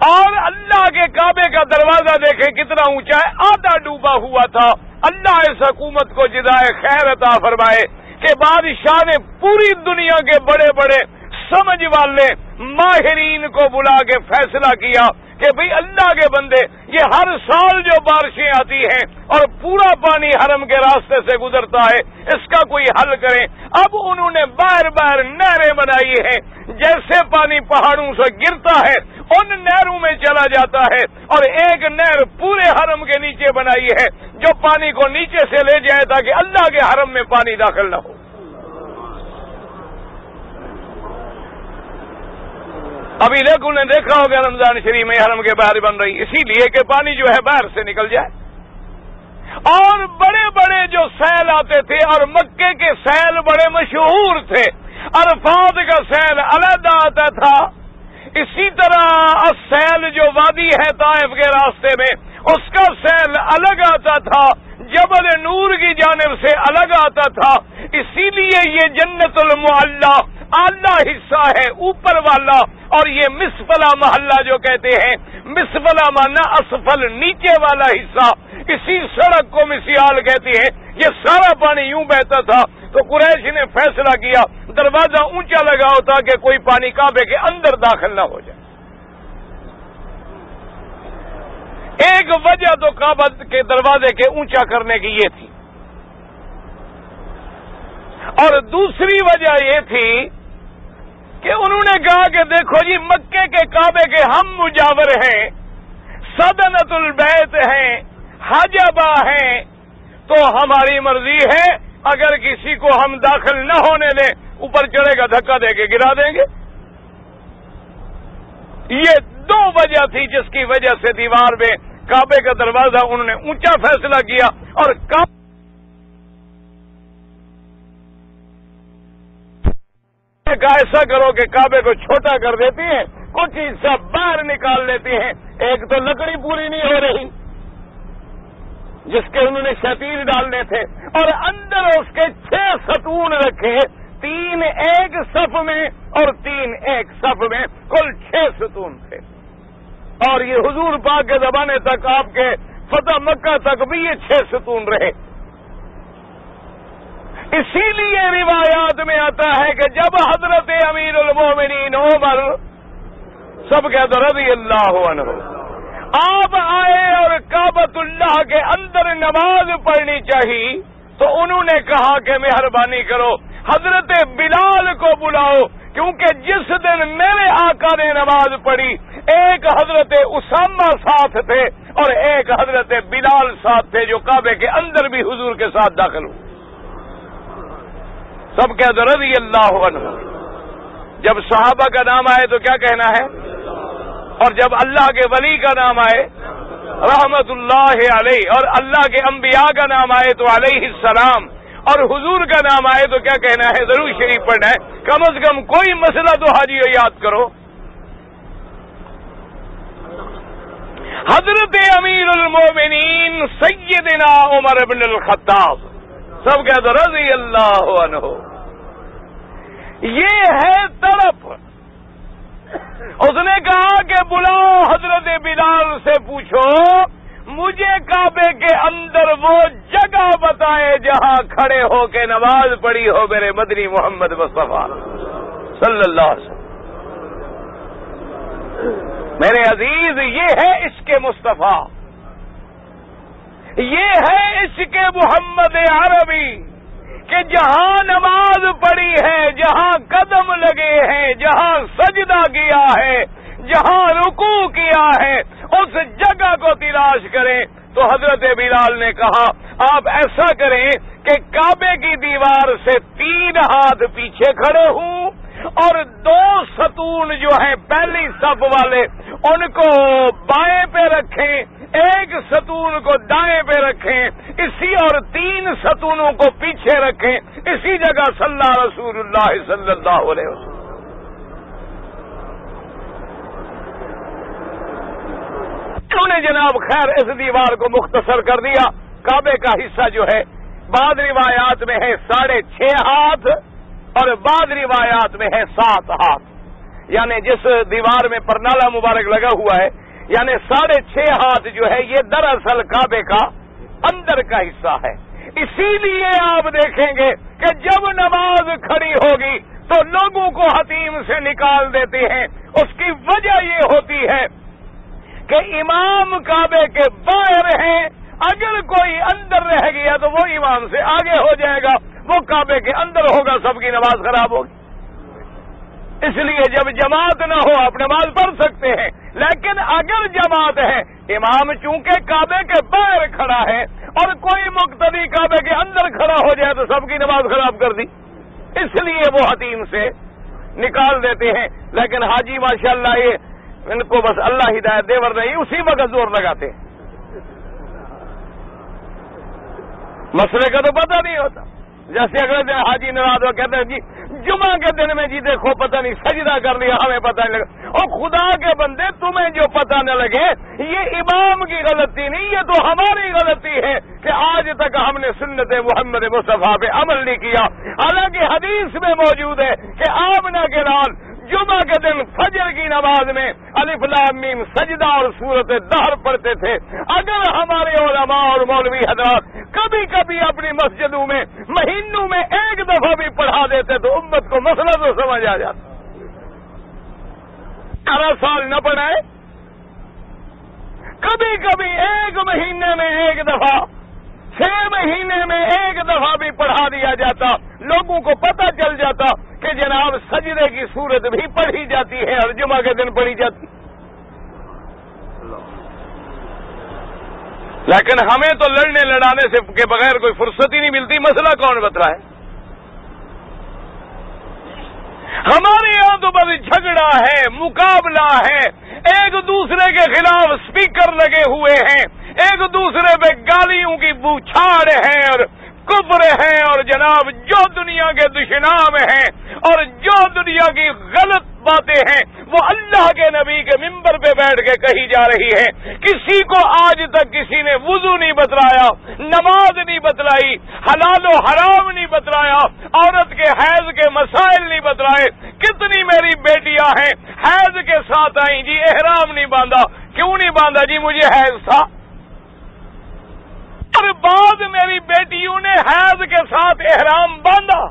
اور اللہ کے کعبے کا دروازہ دیکھیں کتنا اونچا ہے، آدھا ڈوبا ہوا تھا۔ اللہ اس حکومت کو جزائے خیر عطا فرمائے کہ بادشاہ نے پوری دنیا کے بڑے بڑے سمجھ والے ماہرین کو بلا کے فیصلہ کیا کہ بھئی اللہ کے بندے یہ ہر سال جو بارشیں آتی ہیں اور پورا پانی حرم کے راستے سے گزرتا ہے، اس کا کوئی حل کریں۔ اب انہوں نے بار بار نہریں بنائی ہیں، جیسے پانی پہاڑوں سے گرتا ہے ان نہروں میں چلا جاتا ہے، اور ایک نہر پورے حرم کے نیچے بنائی ہے جو پانی کو نیچے سے لے جائے تاکہ اللہ کے حرم میں پانی داخل نہ ہو۔ ابھی لوگوں نے دیکھا ہوگا رمضان شریف میں حرم کے باہر بن رہی، اسی لیے کہ پانی جو ہے باہر سے نکل جائے۔ اور بڑے بڑے جو سیل آتے تھے، اور مکے کے سیل بڑے مشہور تھے، عرفات کا سیل علیحدہ آتا تھا، اسی طرح السیل جو وادی ہے طائف کے راستے میں اس کا سیل الگ آتا تھا، جبل نور کی جانب سے الگ آتا تھا۔ اسی لیے یہ جنت المعلا اعلی حصہ ہے، اوپر والا، اور یہ مسفلا محلہ جو کہتے ہیں، مسفلا مانا اسفل، نیچے والا حصہ، اسی سڑک کو مثال کہتے ہیں۔ یہ سارا پانی یوں بہتا تھا تو قریش نے فیصلہ کیا دروازہ اونچا لگاؤ تاکہ کوئی پانی کعبے کے اندر داخل نہ ہو جائے۔ ایک وجہ تو کعبہ کے دروازے کے اونچا کرنے کی یہ تھی، اور دوسری وجہ یہ تھی کہ انہوں نے کہا کہ دیکھو جی، مکے کے کعبے کے ہم مجاور ہیں، سدنۃ البیت ہیں، حجبہ ہیں، تو ہماری مرضی ہے اگر کسی کو ہم داخل نہ ہونے دیں، اوپر چڑھے گا دھکا دے کے گرا دیں گے۔ یہ دو وجہ تھی جس کی وجہ سے دیوار میں کعبے کا دروازہ انہوں نے اونچا فیصلہ کیا، اور ایسا کرو کہ کعبے کو چھوٹا کر دیتی ہیں، کچھ حصہ باہر نکال لیتی ہیں۔ ایک تو لکڑی پوری نہیں ہو رہی جس کے انہوں نے شتیر ڈالنے تھے، اور اندر اس کے 6 ستون رکھے، 3 ایک صف میں اور 3 ایک صف میں، کل 6 ستون تھے۔ اور یہ حضور پاک کے زمانے تک، آپ کے فتح مکہ تک بھی یہ 6 ستون رہے۔ اسی لیے روایات میں آتا ہے کہ جب حضرت امیر المومنین عمر، سب کہتے رضی اللہ عنہ، آپ آئے اور کعبۃ اللہ کے اندر نماز پڑھنی چاہیے، تو انہوں نے کہا کہ مہربانی کرو حضرت بلال کو بلاؤ، کیونکہ جس دن میرے آقا نے نماز پڑھی ایک حضرت اسامہ ساتھ تھے اور ایک حضرت بلال ساتھ تھے، جو کعبے کے اندر بھی حضور کے ساتھ داخل ہوئے۔ سب کہتے رضی اللہ عنہ۔ جب صحابہ کا نام آئے تو کیا کہنا ہے، اور جب اللہ کے ولی کا نام آئے رحمت اللہ علیہ، اور اللہ کے انبیاء کا نام آئے تو علیہ السلام، اور حضور کا نام آئے تو کیا کہنا ہے، درود شریف پڑھنا ہے۔ کم از کم کوئی مسئلہ تو حاجی یاد کرو۔ حضرت امیر المومنین سیدنا عمر بن الخطاب، سب کہتے رضی اللہ عنہ۔ یہ ہے طرف۔ اس نے کہا کہ بلاؤ حضرت بلال سے پوچھو مجھے کعبے کے اندر وہ جگہ بتائے جہاں کھڑے ہو کے نماز پڑھی ہو میرے مدنی محمد مصطفیٰ صلی اللہ علیہ وسلم۔ میرے عزیز، یہ ہے عشق مصطفیٰ، یہ ہے عشق محمد عربی، کہ جہاں نماز پڑھی ہے، جہاں قدم لگے ہیں، جہاں سجدہ کیا ہے، جہاں رکوع کیا ہے، اس جگہ کو تلاش کریں۔ تو حضرت بلال نے کہا آپ ایسا کریں کہ کعبے کی دیوار سے 3 ہاتھ پیچھے کھڑے ہوں، اور 2 ستون جو ہیں پہلی صف والے ان کو بائیں پہ رکھیں، ایک ستون کو دائیں پہ رکھیں، اسی اور 3 ستونوں کو پیچھے رکھیں۔ اسی جگہ صلی رسول اللہ صلی اللہ علیہ وسلم۔ انہوں نے جناب خیر اس دیوار کو مختصر کر دیا۔ کعبے کا حصہ جو ہے بعض روایات میں ہے 6.5 ہاتھ، اور بعض روایات میں ہے 7 ہاتھ، یعنی جس دیوار میں پرنالہ مبارک لگا ہوا ہے، یعنی 6.5 ہاتھ جو ہے یہ دراصل کعبے کا اندر کا حصہ ہے۔ اسی لیے آپ دیکھیں گے کہ جب نماز کھڑی ہوگی تو لوگوں کو حتیم سے نکال دیتے ہیں۔ اس کی وجہ یہ ہوتی ہے کہ امام کعبے کے باہر ہیں، اگر کوئی اندر رہ گیا تو وہ امام سے آگے ہو جائے گا، وہ کعبے کے اندر ہوگا، سب کی نماز خراب ہوگی۔ اس لیے جب جماعت نہ ہو آپ نماز پڑھ سکتے ہیں، لیکن اگر جماعت ہے، امام چونکہ کعبے کے باہر کھڑا ہے اور کوئی مقتدی کعبے کے اندر کھڑا ہو جائے تو سب کی نماز خراب کر دی، اس لیے وہ حتیم سے نکال دیتے ہیں۔ لیکن حاجی ماشاءاللہ یہ ان کو بس اللہ ہدایت دے، ورنہ نہیں اسی وقت زور لگاتے ہیں، مسئلے کا تو پتہ نہیں ہوتا۔ جیسے اگلے دن حاجی ناراض ہو کہتے ہیں جی جمعہ کے دن میں جی دیکھو پتہ نہیں سجدہ کر لیا، ہمیں پتہ نہیں لگا۔ اور خدا کے بندے تمہیں جو پتہ نہ لگے یہ امام کی غلطی نہیں، یہ تو ہماری غلطی ہے کہ آج تک ہم نے سنت محمد مصطفیٰ پہ عمل نہیں کیا۔ حالانکہ حدیث میں موجود ہے کہ آمنہ کے لال جمعہ کے دن فجر کی نماز میں الف لام میم سجدہ اور سورۃ دہر پڑھتے تھے۔ اگر ہمارے علماء اور مولوی حضرات کبھی کبھی اپنی مسجدوں میں مہینوں میں ایک دفعہ بھی پڑھا دیتے تو امت کو مسئلہ تو سمجھ آ جاتا۔ 18 سال نہ پڑھائے، کبھی کبھی ایک مہینے میں ایک دفعہ، 6 مہینے میں ایک دفعہ بھی پڑھا دیا جاتا، لوگوں کو پتہ چل جاتا کہ جناب سجدے کی صورت بھی پڑھی جاتی ہے اور جمعہ کے دن پڑھی جاتی۔ لیکن ہمیں تو لڑنے لڑانے سے کے بغیر کوئی فرصت ہی نہیں ملتی، مسئلہ کون بترائے؟ ہمارے یہاں تو بس جھگڑا ہے، مقابلہ ہے، ایک دوسرے کے خلاف اسپیکر لگے ہوئے ہیں، ایک دوسرے پہ گالیوں کی بوچھاڑ ہے اور کفر ہیں، اور جناب جو دنیا کے دشنام ہیں اور جو دنیا کی غلط باتیں ہیں وہ اللہ کے نبی کے ممبر پہ بیٹھ کے کہی جا رہی ہے۔ کسی کو آج تک کسی نے وضو نہیں بتلایا، نماز نہیں بتلائی، حلال و حرام نہیں بتلایا، عورت کے حیض کے مسائل نہیں بتلائے۔ کتنی میری بیٹیاں ہیں حیض کے ساتھ آئیں جی احرام نہیں باندھا، کیوں نہیں باندھا جی مجھے حیض تھا، اور بعد میری بیٹیوں نے حیض کے ساتھ احرام باندھا،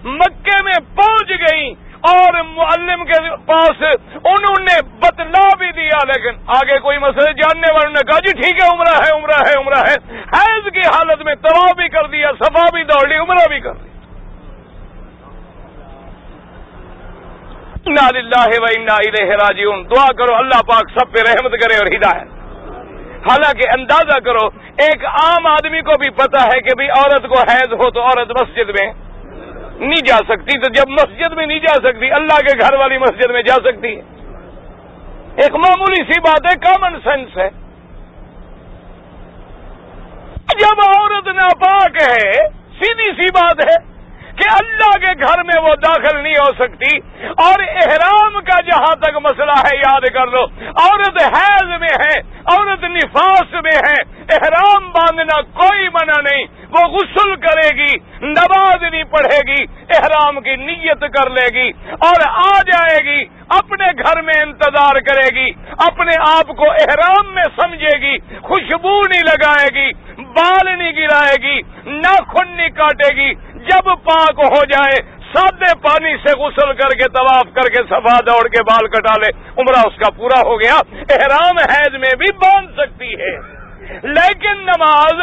مکے میں پہنچ گئیں اور معلم کے پاس انہوں نے بتلا بھی دیا، لیکن آگے کوئی مسئلہ جاننے والوں نے کہا جی ٹھیک ہے عمرہ ہے عمرہ ہے عمرہ ہے، حیض کی حالت میں طواف بھی کر دیا، صفا بھی دوڑ لی، عمرہ بھی کر لی۔ انا للہ و انا الیہ راجعون۔ دعا کرو اللہ پاک سب پہ رحمت کرے اور ہدایت۔ حالانکہ اندازہ کرو ایک عام آدمی کو بھی پتا ہے کہ بھی عورت کو حیض ہو تو عورت مسجد میں نہیں جا سکتی، تو جب مسجد میں نہیں جا سکتی اللہ کے گھر والی مسجد میں جا سکتی ہے؟ ایک معمولی سی بات ہے، کامن سینس ہے۔ جب عورت ناپاک ہے سیدھی سی بات ہے کہ اللہ کے گھر میں وہ داخل نہیں ہو سکتی، اور احرام کا جہاں تک مسئلہ ہے یاد کر لو، عورت حیض میں ہے، عورت نفاس میں ہے، احرام باندھنا کوئی منع نہیں، وہ غسل کرے گی، نماز نہیں پڑھے گی، احرام کی نیت کر لے گی اور آ جائے گی، اپنے گھر میں انتظار کرے گی، اپنے آپ کو احرام میں سمجھے گی، خوشبو نہیں لگائے گی، بال نہیں گرائے گی، ناخن نہیں کاٹے گی، جب پاک ہو جائے سادے پانی سے غسل کر کے طواف کر کے صفا دوڑ کے بال کٹا لے، عمرہ اس کا پورا ہو گیا۔ احرام حیض میں بھی باندھ سکتی ہے لیکن نماز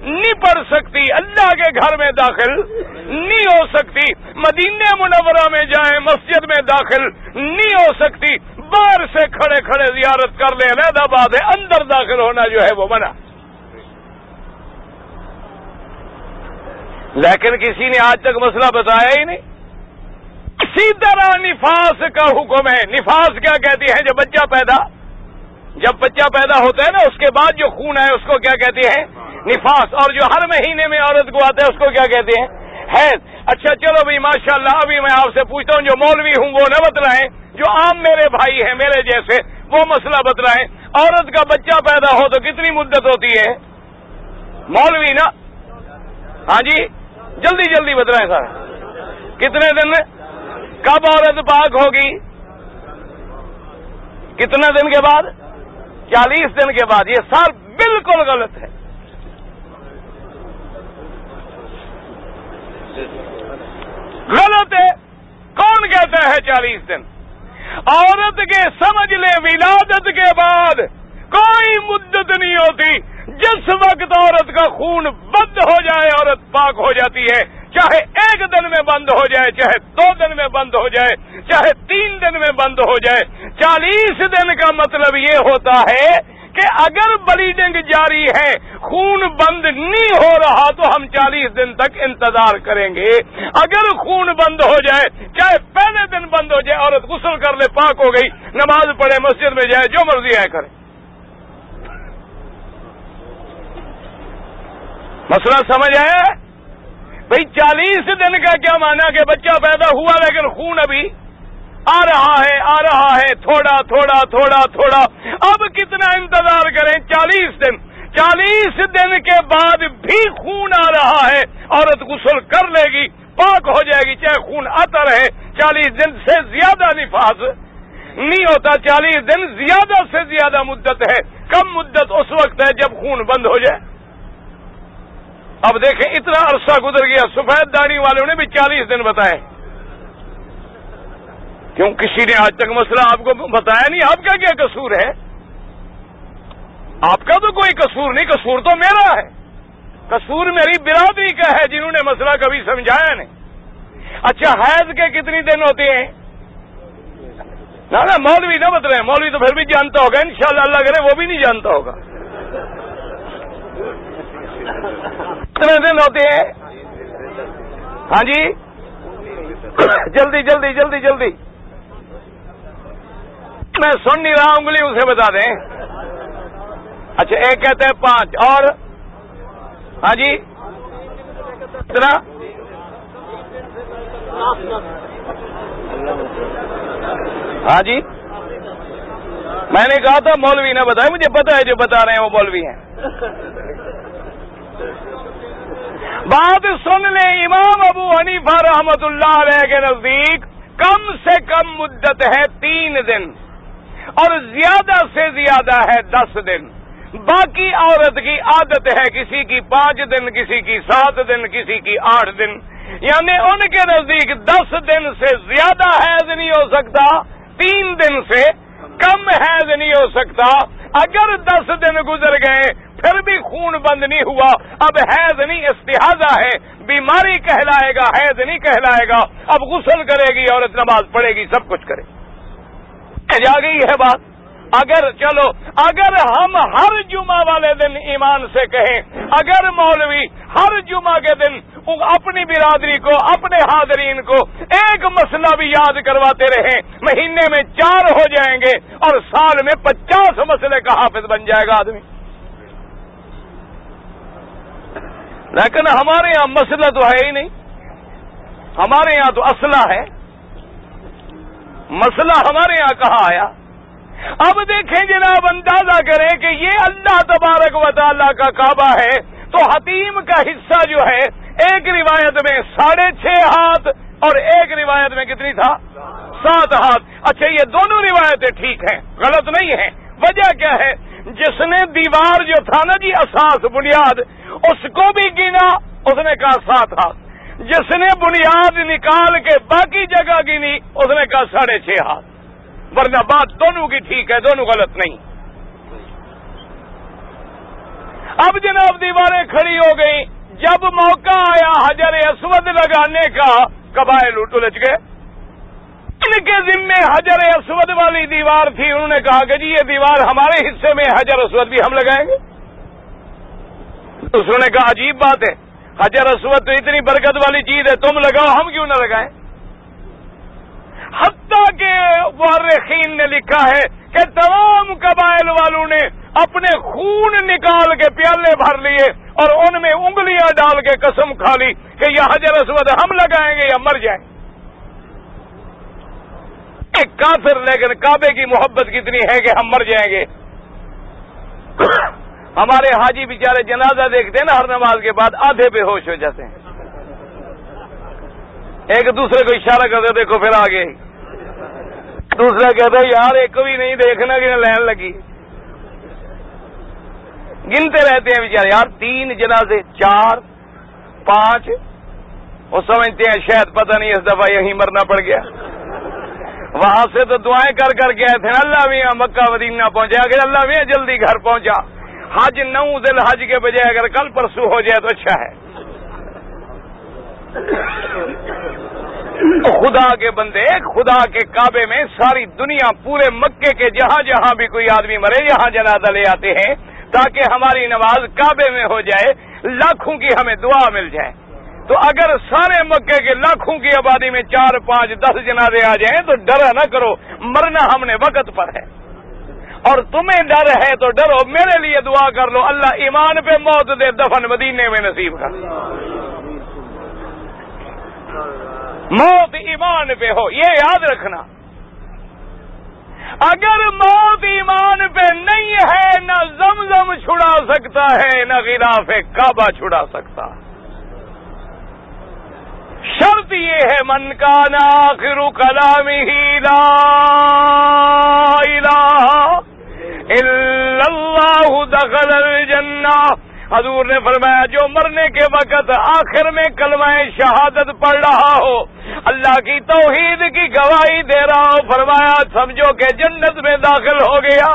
نہیں پڑھ سکتی، اللہ کے گھر میں داخل نہیں ہو سکتی، مدینہ منورہ میں جائیں مسجد میں داخل نہیں ہو سکتی، باہر سے کھڑے کھڑے زیارت کر لیں علیحدہ بات ہے، اندر داخل ہونا جو ہے وہ منع۔ لیکن کسی نے آج تک مسئلہ بتایا ہی نہیں۔ اسی طرح نفاس کا حکم ہے۔ نفاس کیا کہتی ہے؟ جب بچہ پیدا ہوتا ہے نا، اس کے بعد جو خون ہے اس کو کیا کہتے ہیں؟ نفاس۔ اور جو ہر مہینے میں عورت کو آتا ہے اس کو کیا کہتے ہیں؟ حیض۔ اچھا چلو بھائی ماشاءاللہ، ابھی میں آپ سے پوچھتا ہوں، جو مولوی ہوں وہ نہ بتلائیں، جو عام میرے بھائی ہیں میرے جیسے وہ مسئلہ بتلائیں، عورت کا بچہ پیدا ہو تو کتنی مدت ہوتی ہے؟ مولوی نا، ہاں جی جلدی جلدی بتلائیں سر، کتنے دن؟ کب عورت پاک ہوگی؟ کتنے دن کے بعد؟ 40 دن کے بعد۔ یہ سال بالکل غلط ہے، غلط ہے۔ کون کہتا ہے 40 دن؟ عورت کے سمجھ لیں ولادت کے بعد کوئی مدت نہیں ہوتی جس وقت عورت کا خون بند ہو جائے عورت پاک ہو جاتی ہے، چاہے 1 دن میں بند ہو جائے، چاہے 2 دن میں بند ہو جائے، چاہے 3 دن میں بند ہو جائے۔ 40 دن کا مطلب یہ ہوتا ہے کہ اگر بلیڈنگ جاری ہے، خون بند نہیں ہو رہا تو ہم 40 دن تک انتظار کریں گے۔ اگر خون بند ہو جائے، چاہے پہلے دن بند ہو جائے، عورت غسل کر لے، پاک ہو گئی، نماز پڑھے، مسجد میں جائے، جو مرضی ہے کرے۔ مسئلہ سمجھ آیا؟ بھئی 40 دن کا کیا معنی کہ بچہ پیدا ہوا لیکن خون ابھی آ رہا ہے، تھوڑا تھوڑا تھوڑا تھوڑا۔ اب کتنا انتظار کریں؟ 40 دن۔ 40 دن کے بعد بھی خون آ رہا ہے، عورت غسل کر لے گی، پاک ہو جائے گی، چاہے خون آتا رہے۔ 40 دن سے زیادہ نفاس نہیں ہوتا۔ 40 دن زیادہ سے زیادہ مدت ہے، کم مدت اس وقت ہے جب خون بند ہو جائے۔ اب دیکھیں اتنا عرصہ گزر گیا، سفید داڑھی والوں نے بھی 40 دن بتائے، کیوں کسی نے آج تک مسئلہ آپ کو بتایا نہیں؟ آپ کا کیا قصور ہے؟ آپ کا تو کوئی قصور نہیں، قصور تو میرا ہے، قصور میری برادری کا ہے جنہوں نے مسئلہ کبھی سمجھایا نہیں۔ اچھا حیض کے کتنی دن ہوتے ہیں؟ نہ مولوی نہ بتائیں، مولوی تو پھر بھی جانتا ہوگا، انشاءاللہ اللہ کرے وہ بھی نہیں جانتا ہوگا۔ کتنے دن ہوتے ہیں؟ ہاں جی جلدی جلدی جلدی جلدی، میں سن نہیں رہا، انگلی اسے بتا دیں۔ اچھا ایک کہتے ہیں 5 اور ہاں جی کتنا؟ ہاں جی میں نے کہا تھا مولوی نہ بتائے، مجھے پتا ہے جو بتا رہے ہیں وہ مولوی ہیں۔ بات سن لیں، امام ابو حنیفہ رحمت اللہ علیہ کے نزدیک کم سے کم مدت ہے 3 دن اور زیادہ سے زیادہ ہے 10 دن۔ باقی عورت کی عادت ہے، کسی کی 5 دن، کسی کی 7 دن، کسی کی 8 دن، یعنی ان کے نزدیک 10 دن سے زیادہ حیض نہیں ہو سکتا، 3 دن سے کم حیض نہیں ہو سکتا۔ اگر 10 دن گزر گئے پھر بھی خون بند نہیں ہوا، اب حیض نہیں استحاضہ ہے، بیماری کہلائے گا، حیض نہیں کہلائے گا۔ اب غسل کرے گی عورت، نماز پڑھے گی، سب کچھ کرے گی۔ جا گئی ہے بات؟ اگر ہم ہر جمعہ والے دن ایمان سے کہیں، اگر مولوی ہر جمعہ کے دن اپنی برادری کو، اپنے حاضرین کو ایک مسئلہ بھی یاد کرواتے رہیں، مہینے میں 4 ہو جائیں گے اور سال میں 50 مسئلے کا حافظ بن جائے گا آدمی۔ لیکن ہمارے یہاں مسئلہ تو ہے ہی نہیں، ہمارے یہاں تو اسلحہ ہے، مسئلہ ہمارے یہاں کہاں آیا؟ اب دیکھیں جناب، اندازہ کریں کہ یہ اللہ تبارک و تعالیٰ کا کعبہ ہے تو حتیم کا حصہ جو ہے ایک روایت میں 6.5 ہاتھ اور ایک روایت میں کتنی تھا؟ 7 ہاتھ۔ اچھا یہ دونوں روایتیں ٹھیک ہیں، غلط نہیں ہیں۔ وجہ کیا ہے؟ جس نے دیوار جو تھا نا جی اساس بنیاد، اس کو بھی گنا، اس نے کہا 7 ہاتھ۔ جس نے بنیاد نکال کے باقی جگہ گنی، اس نے کہا 6.5 ہاتھ۔ ورنہ بات دونوں کی ٹھیک ہے، دونوں غلط نہیں۔ اب جناب دیواریں کھڑی ہو گئی، جب موقع آیا حجر اسود لگانے کا، قبائل الجھ گئے۔ ان کے ذمے حجر اسود والی دیوار تھی، انہوں نے کہا کہ جی یہ دیوار ہمارے حصے میں، حجر اسود بھی ہم لگائیں گے۔ دوسروں نے کہا عجیب بات ہے، حجر اسود تو اتنی برکت والی چیز ہے، تم لگاؤ، ہم کیوں نہ لگائیں؟ حتیٰ کہ مورخین نے لکھا ہے کہ تمام قبائل والوں نے اپنے خون نکال کے پیالے بھر لیے اور ان میں انگلیاں ڈال کے قسم کھا لی کہ یہ حجر اسود ہم لگائیں گے یا مر جائیں۔ ایک کافر، لیکن کعبے کی محبت کتنی ہے کہ ہم مر جائیں گے۔ ہمارے حاجی بیچارے جنازہ دیکھتے ہیں نا ہر نماز کے بعد، آدھے بے ہوش ہو جاتے ہیں، ایک دوسرے کو اشارہ کرتے دیکھو پھر آگے، دوسرا کہتا ہے یار ایک بھی نہیں دیکھنا کہ لائن لگی، گنتے رہتے ہیں بیچارے، یار 3 جنازے، 4، 5، وہ سمجھتے ہیں شاید پتہ نہیں اس دفعہ یہیں مرنا پڑ گیا۔ وہاں سے تو دعائیں کر کر کے آئے تھے اللہ میاں مکہ مدینہ پہنچے، اگر اللہ میاں جلدی گھر پہنچا، حج 9 ذی الحج کے بجائے اگر کل پرسوں ہو جائے تو اچھا ہے۔ خدا کے بندے، خدا کے کعبے میں ساری دنیا، پورے مکے کے جہاں جہاں بھی کوئی آدمی مرے یہاں جنازہ لے آتے ہیں تاکہ ہماری نماز کعبے میں ہو جائے، لاکھوں کی ہمیں دعا مل جائے۔ تو اگر سارے مکے کے لاکھوں کی آبادی میں 4 5 10 جنازے آ جائیں تو ڈرا نہ کرو، مرنا ہم نے وقت پر ہے، اور تمہیں ڈر ہے تو ڈرو، میرے لیے دعا کر لو اللہ ایمان پہ موت دے، دفن مدینے میں نصیب کر، موت ایمان پہ ہو، یہ یاد رکھنا۔ اگر موت ایمان پہ نہیں ہے نہ زمزم چھڑا سکتا ہے نہ غلاف کعبہ چھڑا سکتا۔ شرط یہ ہے من کان آخر کلامہ لا الہ الا اللہ دخل الجنہ۔ حضور نے فرمایا جو مرنے کے وقت آخر میں کلمہ شہادت پڑھ رہا ہو، اللہ کی توحید کی گواہی دے رہا ہو، فرمایا سمجھو کہ جنت میں داخل ہو گیا۔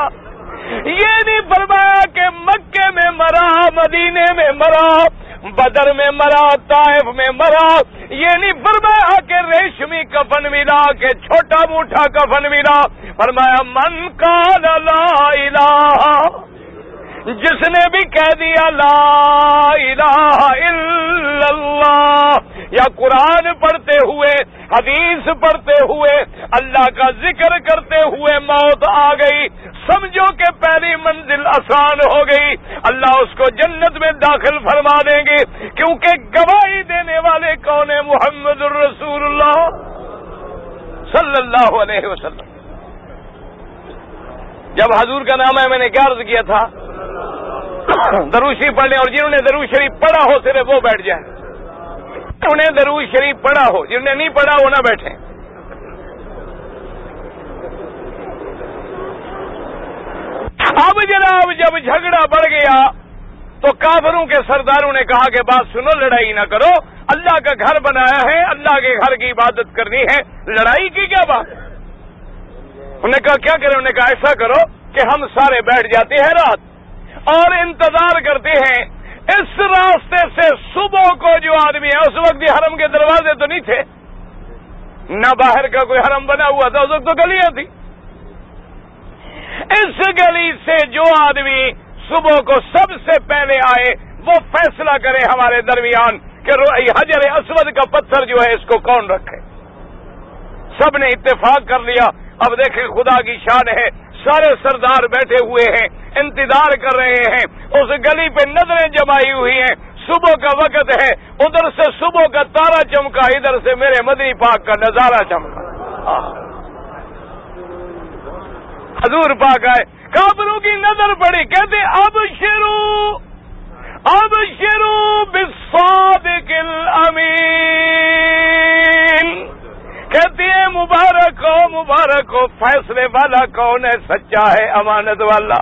یہ نہیں فرمایا کہ مکے میں مرا، مدینے میں مرا، بدر میں مرا، طائف میں مرا، یہ نہیں فرمایا کہ ریشمی کفن ملا، کہ چھوٹا موٹا کفن ملا، فرمایا من قال لا الہ، جس نے بھی کہہ دیا لا الہ الا اللہ، یا قرآن پڑھتے ہوئے، حدیث پڑھتے ہوئے، اللہ کا ذکر کرتے ہوئے موت آ گئی، سمجھو کہ پہلی منزل آسان ہو گئی، اللہ اس کو جنت میں داخل فرما دیں گے، کیونکہ گواہی دینے والے کون ہیں؟ محمد الرسول اللہ صلی اللہ علیہ وسلم۔ جب حضور کا نام ہے میں نے کیا عرض کیا تھا؟ درود شریف پڑھنے، اور جنہوں نے درود شریف پڑھا ہو صرف وہ بیٹھ جائیں، انہیں درود شریف پڑھا ہو، جنہوں نے نہیں پڑھا وہ نہ بیٹھیں۔ اب جناب جب جھگڑا بڑھ گیا تو کافروں کے سرداروں نے کہا کہ بات سنو، لڑائی نہ کرو، اللہ کا گھر بنایا ہے، اللہ کے گھر کی عبادت کرنی ہے، لڑائی کی کیا بات؟ انہوں نے کہا کیا کریں؟ انہوں نے کہا ایسا کرو کہ ہم سارے بیٹھ جاتے ہیں رات اور انتظار کرتے ہیں، اس راستے سے صبح کو جو آدمی ہے، اس وقت حرم کے دروازے تو نہیں تھے، نہ باہر کا کوئی حرم بنا ہوا تھا، اس وقت تو گلیاں تھی، اس گلی سے جو آدمی صبح کو سب سے پہلے آئے وہ فیصلہ کرے ہمارے درمیان کہ حجر اسود کا پتھر جو ہے اس کو کون رکھے۔ سب نے اتفاق کر لیا۔ اب دیکھیں خدا کی شان ہے، سارے سردار بیٹھے ہوئے ہیں، انتظار کر رہے ہیں، اس گلی پہ نظریں جمائی ہوئی ہیں، صبح کا وقت ہے، ادھر سے صبح کا تارا چمکا، ادھر سے میرے مدنی پاک کا نظارہ چمکا، حضور پاک آئے، کافروں کی نظر پڑی، کہتے اب شروع بالصادق الامین، کہتی ہے مبارک ہو فیصلے والا کون ہے؟ سچا ہے، امانت والا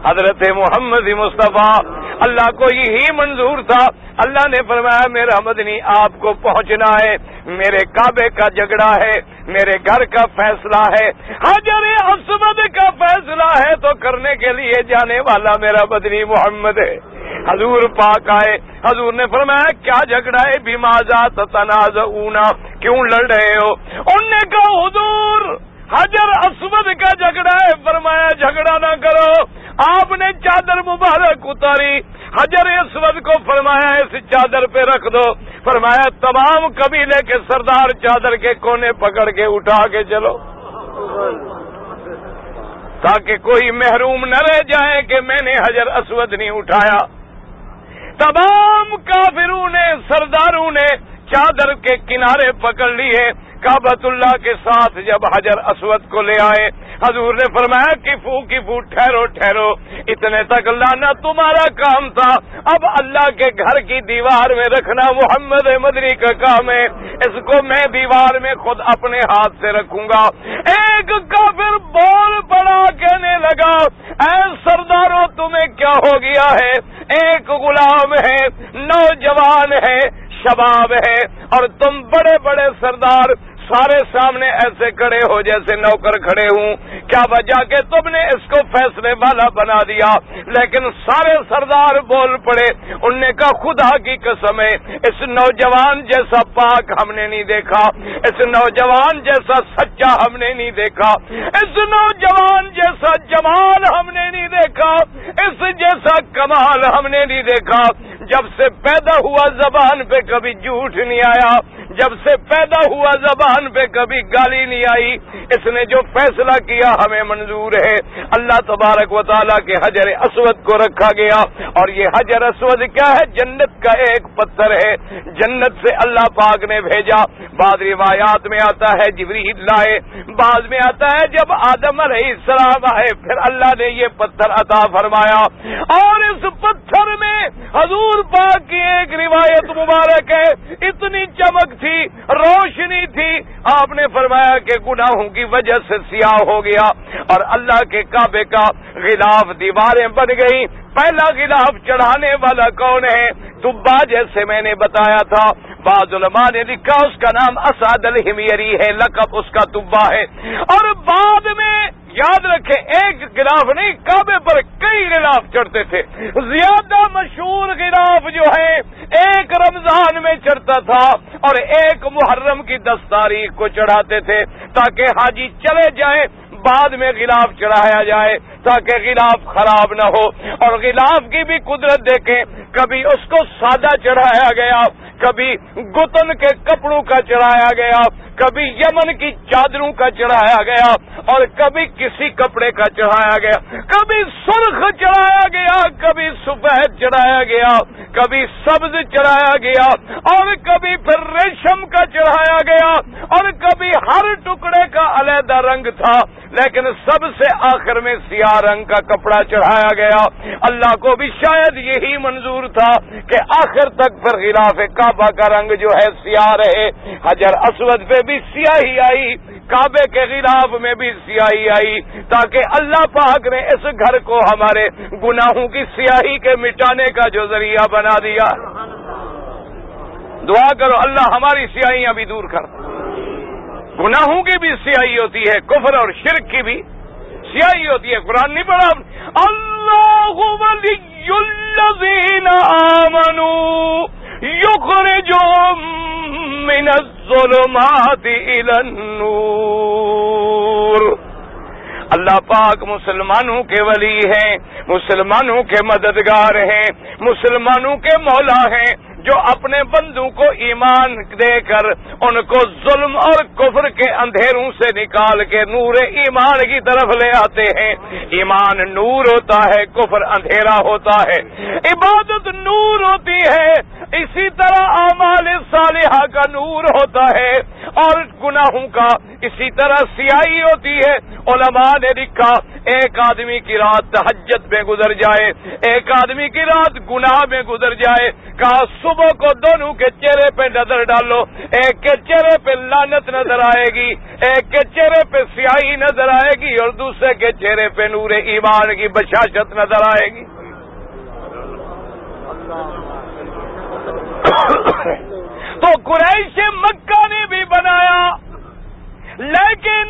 حضرت محمد مصطفیٰ۔ اللہ کو یہی منظور تھا، اللہ نے فرمایا میرا مدنی آپ کو پہنچنا ہے، میرے کعبے کا جھگڑا ہے، میرے گھر کا فیصلہ ہے، حجر اسود کا فیصلہ ہے، تو کرنے کے لیے جانے والا میرا مدنی محمد ہے۔ حضور پاک آئے، حضور نے فرمایا کیا جھگڑا ہے؟ بماذا تتنازعون، کیوں لڑ رہے ہو؟ انہوں نے کہا حضور حجر اسود کا جھگڑا ہے۔ فرمایا جھگڑا نہ کرو، آپ نے چادر مبارک اتاری، حجر اسود کو فرمایا اس چادر پہ رکھ دو، فرمایا تمام قبیلے کے سردار چادر کے کونے پکڑ کے اٹھا کے چلو، تاکہ کوئی محروم نہ رہ جائے کہ میں نے حجر اسود نہیں اٹھایا۔ تمام کافروں نے، سرداروں نے چادر کے کنارے پکڑ لیے، کعبۃ اللہ کے ساتھ جب حجر اسود کو لے آئے، حضور نے فرمایا کفو ٹھہرو، اتنے تک لانا تمہارا کام تھا، اب اللہ کے گھر کی دیوار میں رکھنا محمد مدنی کا کام ہے، اس کو میں دیوار میں خود اپنے ہاتھ سے رکھوں گا۔ ایک کافر بول پڑا، کہنے لگا اے سرداروں تمہیں کیا ہو گیا ہے؟ ایک غلام ہے، نوجوان ہے، شباب ہے، اور تم بڑے بڑے سردار سارے سامنے سامنے ایسے کھڑے ہو جیسے نوکر کھڑے ہوں. کیا وجہ کہ تم نے اس کو فیصلے والا بنا دیا. لیکن سارے سردار بول پڑے. انہوں نے کہا خدا کی قسم ہے اس نوجوان جیسا پاک ہم نے نہیں دیکھا, اس نوجوان جیسا سچا ہم نے نہیں دیکھا, اس نوجوان جیسا جمال ہم نے نہیں دیکھا, اس جیسا کمال ہم نے نہیں دیکھا. جب سے پیدا ہوا زبان پہ کبھی جھوٹ نہیں آیا, جب سے پیدا ہوا زبان پہ کبھی گالی نہیں آئی. اس نے جو فیصلہ کیا ہمیں منظور ہے. اللہ تبارک و تعالیٰ کے حجر اسود کو رکھا گیا, اور یہ حجر اسود کیا ہے؟ جنت کا ایک پتھر ہے. جنت سے اللہ پاک نے بھیجا. بعض روایات میں آتا ہے جبریل لائے, بعض میں آتا ہے جب آدم علیہ السلام آئے پھر اللہ نے یہ پتھر عطا فرمایا. اور اس پتھر میں حضور پاک کی ایک روایت مبارک ہے, اتنی چمک تھی, روشنی تھی, آپ نے فرمایا کہ گناہوں کی وجہ سے سیاہ ہو گیا اور اللہ کے کعبے کا غلاف دیواریں بن گئی. پہلا غلاف چڑھانے والا کون ہے؟ دبا, جیسے میں نے بتایا تھا. بعض علماء نے لکھا اس کا نام اسعد الحمیری ہے, لقب اس کا دبا ہے. اور بعد میں یاد رکھیں ایک غلاف نہیں, کعبے پر کئی غلاف چڑھتے تھے. زیادہ مشہور غلاف جو ہے ایک رمضان میں چڑھتا تھا اور ایک محرم کی 10 تاریخ کو چڑھاتے تھے تاکہ حاجی چلے جائیں, بعد میں غلاف چڑھایا جائے تاکہ غلاف خراب نہ ہو. اور غلاف کی بھی قدرت دیکھیں, کبھی اس کو سادہ چڑھایا گیا, کبھی گتن کے کپڑوں کا چڑھایا گیا, کبھی یمن کی چادروں کا چڑھایا گیا, اور کبھی کسی کپڑے کا چڑھایا گیا, کبھی سرخ چڑھایا گیا, کبھی سفید چڑھایا گیا, کبھی سبز چڑھایا گیا, اور کبھی پھر ریشم کا چڑھایا گیا, اور کبھی ہر ٹکڑے کا علیحدہ رنگ تھا, لیکن سب سے آخر میں سیاہ رنگ کا کپڑا چڑھایا گیا. اللہ کو بھی شاید یہی منظور تھا کہ آخر تک پھر غلاف کعبہ کا رنگ جو ہے سیاہ رہے. حجر اسود پہ بھی سیاہی آئی, کعبے کے غلاف میں بھی سیاہی آئی, تاکہ اللہ پاک نے اس گھر کو ہمارے گناہوں کی سیاہی کے مٹانے کا جو ذریعہ بنا دیا. دعا کرو اللہ ہماری سیاہیاں بھی دور کر. گناہوں کی بھی سیاہی ہوتی ہے, کفر اور شرک کی بھی سیاہی ہوتی ہے. قرآن نہیں پڑھا اللہ ولی الذین آمنوا یخرجہم من الظلمات الی النور. اللہ پاک مسلمانوں کے ولی ہیں, مسلمانوں کے مددگار ہیں, مسلمانوں کے مولا ہیں, جو اپنے بندوں کو ایمان دے کر ان کو ظلم اور کفر کے اندھیروں سے نکال کے نور ایمان کی طرف لے آتے ہیں. ایمان نور ہوتا ہے, کفر اندھیرا ہوتا ہے. عبادت نور ہوتی ہے, اسی طرح اعمال صالحہ کا نور ہوتا ہے, اور گناہوں کا اسی طرح سیاہی ہوتی ہے. علماء نے لکھا ایک آدمی کی رات تہجد میں گزر جائے, ایک آدمی کی رات گناہ میں گزر جائے, کہا صبح کو دونوں کے چہرے پہ نظر ڈالو, ایک کے چہرے پہ لعنت نظر آئے گی, ایک کے چہرے پہ سیاہی نظر آئے گی, اور دوسرے کے چہرے پہ نور ایمان کی بشاشت نظر آئے گی. تو قریش مکہ نے بھی بنایا, لیکن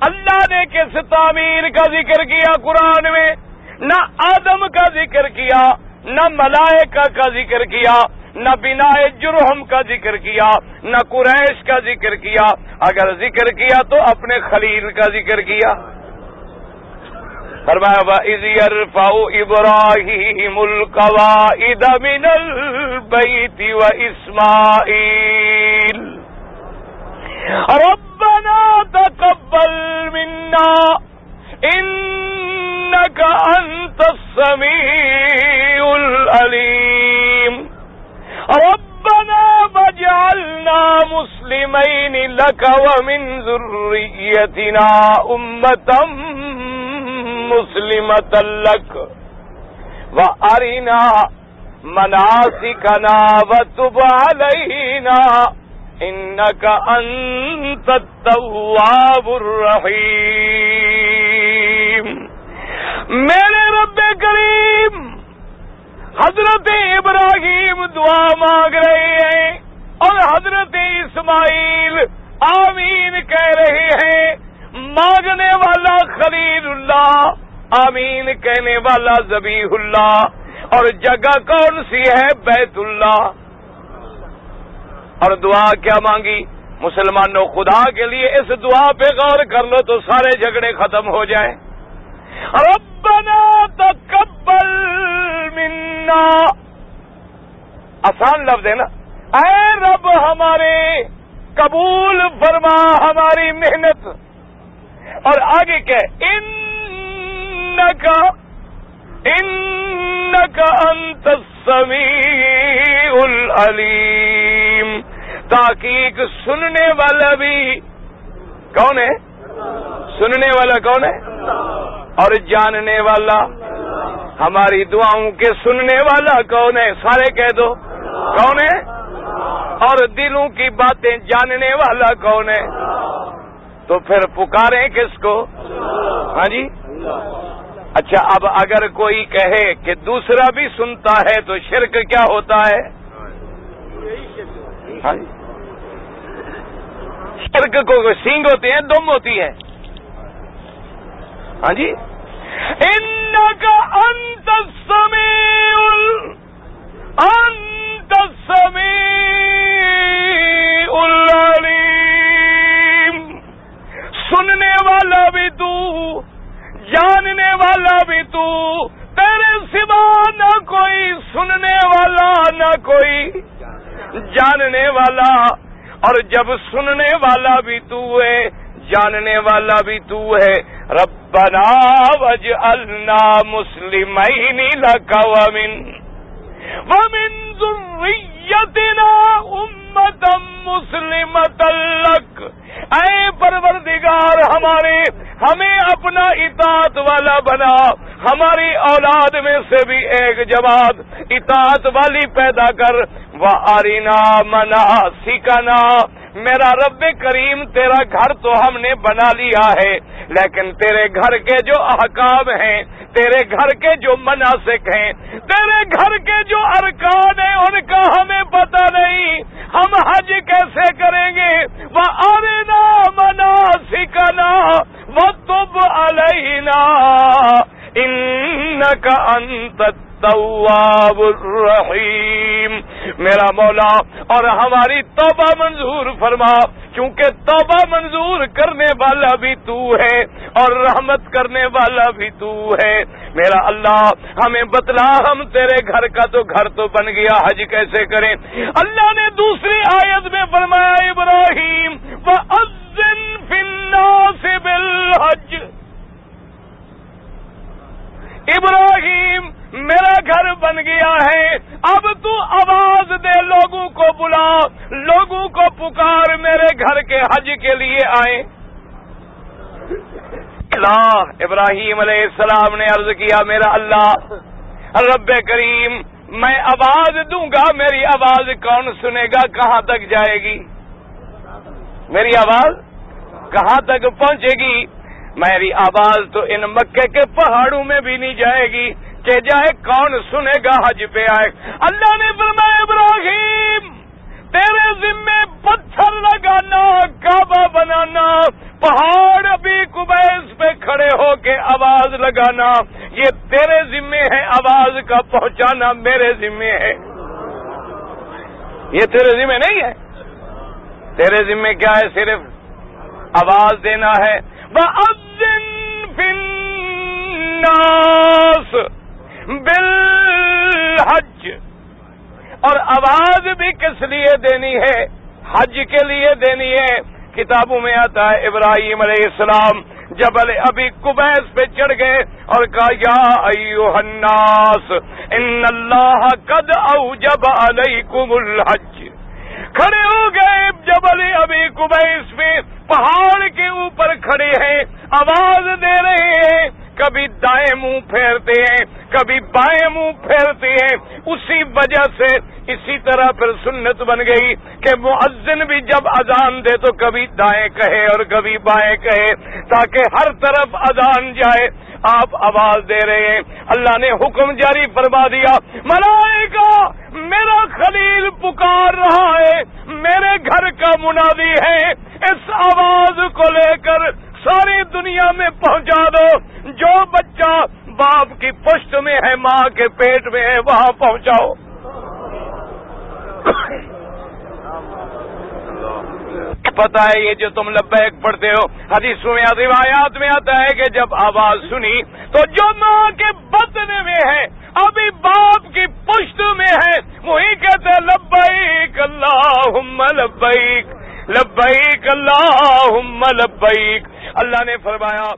اللہ نے کس تعمیر کا ذکر کیا قرآن میں؟ نہ آدم کا ذکر کیا, نہ ملائکہ کا ذکر کیا, نہ بنائے جرہم کا ذکر کیا, نہ قریش کا ذکر کیا. اگر ذکر کیا تو اپنے خلیل کا ذکر کیا. فرمایا وَإِذْ يَرْفَعُ إِبْرَاهِيمُ الْقَوَاعِدَ مِنَ الْبَيْتِ وَإِسْمَاعِيلُ رَبَّنَا تَقَبَّلْ مِنَّا إِنَّكَ أَنْتَ السَّمِيعُ الْعَلِيمُ رَبَّنَا وَاجْعَلْنَا مُسْلِمَيْنِ لَكَ وَمِنْ ذُرِّيَّتِنَا أُمَّةً مُسْلِمَةً لَكَ وَأَرِنَا مَنَاسِكَنَا وَتُبْ عَلَيْنَا إِنَّكَ أَنْتَ التَّوَّابُ الرَّحِيمُ. میرے رب کریم, حضرت ابراہیم دعا مانگ رہے ہیں اور حضرت اسماعیل آمین کہہ رہے ہیں، مانگنے والا خلیل اللہ، آمین کہنے والا ذبیح اللہ، اور جگہ کون سی ہے؟ بیت اللہ۔ اور دعا کیا مانگی مسلمانوں؟ خدا کے لیے اس دعا پہ غور کر لو تو سارے جھگڑے ختم ہو جائیں۔ ربنا تقبل منا، آسان لفظ ہے نا، اے رب ہمارے قبول فرما ہماری محنت۔ اور آگے کہ انک انت السمیع العلیم، تحقیق سننے والا بھی کون ہے؟ سننے والا کون ہے؟ اور جاننے والا، ہماری دعاؤں کے سننے والا کون ہے؟ سارے کہہ دو کون ہے؟ اور دلوں کی باتیں جاننے والا کون ہے؟ تو پھر پکاریں کس کو؟ ہاں جی، اچھا اب اگر کوئی کہے کہ دوسرا بھی سنتا ہے تو شرک کیا ہوتا ہے؟ ہاں جی، شرک کو سینگ ہوتے ہیں، دم ہوتی ہے۔ ہاں جی، انک انت السمیع العلیم، سننے والا بھی تو، جاننے والا بھی تو، تیرے سوا نہ کوئی سننے والا نہ کوئی جاننے والا، اور جب سننے والا بھی تو ہے، جاننے والا بھی تو ہے، ربنا واجعلنا مسلمین لک ومن ذریتنا امة مسلمة لک، اے پروردگار ہمارے، ہمیں اپنا اطاعت والا بنا، ہماری اولاد میں سے بھی ایک جماعت اطاعت والی پیدا کر، وَأَرِنَا مَنَاسِكَنَا، میرا رب کریم تیرا گھر تو ہم نے بنا لیا ہے، لیکن تیرے گھر کے جو احکام ہیں، تیرے گھر کے جو مناسک ہیں، تیرے گھر کے جو ارکان ہیں، ان کا ہمیں پتہ نہیں، ہم حج کیسے کریں گے؟ وَأَرِنَا مَنَاسِكَنَا وَتُبْ عَلَيْنَا إِنَّكَ أَنْتَ التواب الرحیم، میرا مولا، اور ہماری توبہ منظور فرما، کیونکہ توبہ منظور کرنے والا بھی تو ہے اور رحمت کرنے والا بھی تو ہے۔ میرا اللہ ہمیں بتلا، ہم تیرے گھر کا تو گھر تو بن گیا، حج کیسے کریں؟ اللہ نے دوسری آیت میں فرمایا، ابراہیم وَأَذِّن فِي النَّاسِ بِالْحَجِّ، ابراہیم میرا گھر بن گیا ہے، اب تو آواز دے، لوگوں کو بلا، لوگوں کو پکار، میرے گھر کے حج کے لیے آئیں۔ ابراہیم علیہ السلام نے عرض کیا، میرا اللہ رب کریم، میں آواز دوں گا، میری آواز کون سنے گا؟ کہاں تک جائے گی میری آواز؟ کہاں تک پہنچے گی؟ میری آواز تو ان مکے کے پہاڑوں میں بھی نہیں جائے گی، کہ جائے کون سنے گا؟ حج پہ آئے۔ اللہ نے فرمایا، ابراہیم تیرے ذمے پتھر لگانا، کعبہ بنانا، پہاڑ ابھی قبیس پہ کھڑے ہو کے آواز لگانا، یہ تیرے ذمے ہے، آواز کا پہنچانا میرے ذمے ہے، یہ تیرے ذمے نہیں ہے۔ تیرے ذمے کیا ہے؟ صرف آواز دینا ہے۔ وَأَذِّن فِي النَّاسِ بِالْحَجِّ، اور آواز بھی کس لیے دینی ہے؟ حج کے لیے دینی ہے۔ کتابوں میں آتا ہے ابراہیم علیہ السلام جبل ابی قبیس پہ چڑھ گئے اور کہا، یا ایھا الناس ان اللہ قد اوجب علیکم الحج، کھڑے ہو گئے جبل ابی قبیس پہ، پہاڑ کے اوپر کھڑے ہیں، آواز دے رہے ہیں، کبھی دائیں منہ پھیرتے ہیں، کبھی بائیں منہ پھیرتے ہیں۔ اسی وجہ سے اسی طرح پھر سنت بن گئی کہ مؤذن بھی جب اذان دے تو کبھی دائیں کہے اور کبھی بائیں کہے، تاکہ ہر طرف اذان جائے۔ آپ آواز دے رہے ہیں، اللہ نے حکم جاری فرما دیا، ملائکہ میرا خلیل پکار رہا ہے، میرے گھر کا منادی ہے، اس آواز کو لے کر ساری دنیا میں پہنچا دو. جو بچہ باپ کی پشت میں ہے، ماں کے پیٹ میں ہے، وہاں پہنچاؤ. پتہ ہے یہ جو تم لبیک پڑھتے ہو، حدیثوں میں روایات میں آتا ہے کہ جب آواز سنی تو جو ماں کے بطن میں ہے، ابھی باپ کی پشت میں ہے، وہی کہتے ہیں لبیک اللہم لبیک، لبیک اللہم لبیک. اللہ نے فرمایا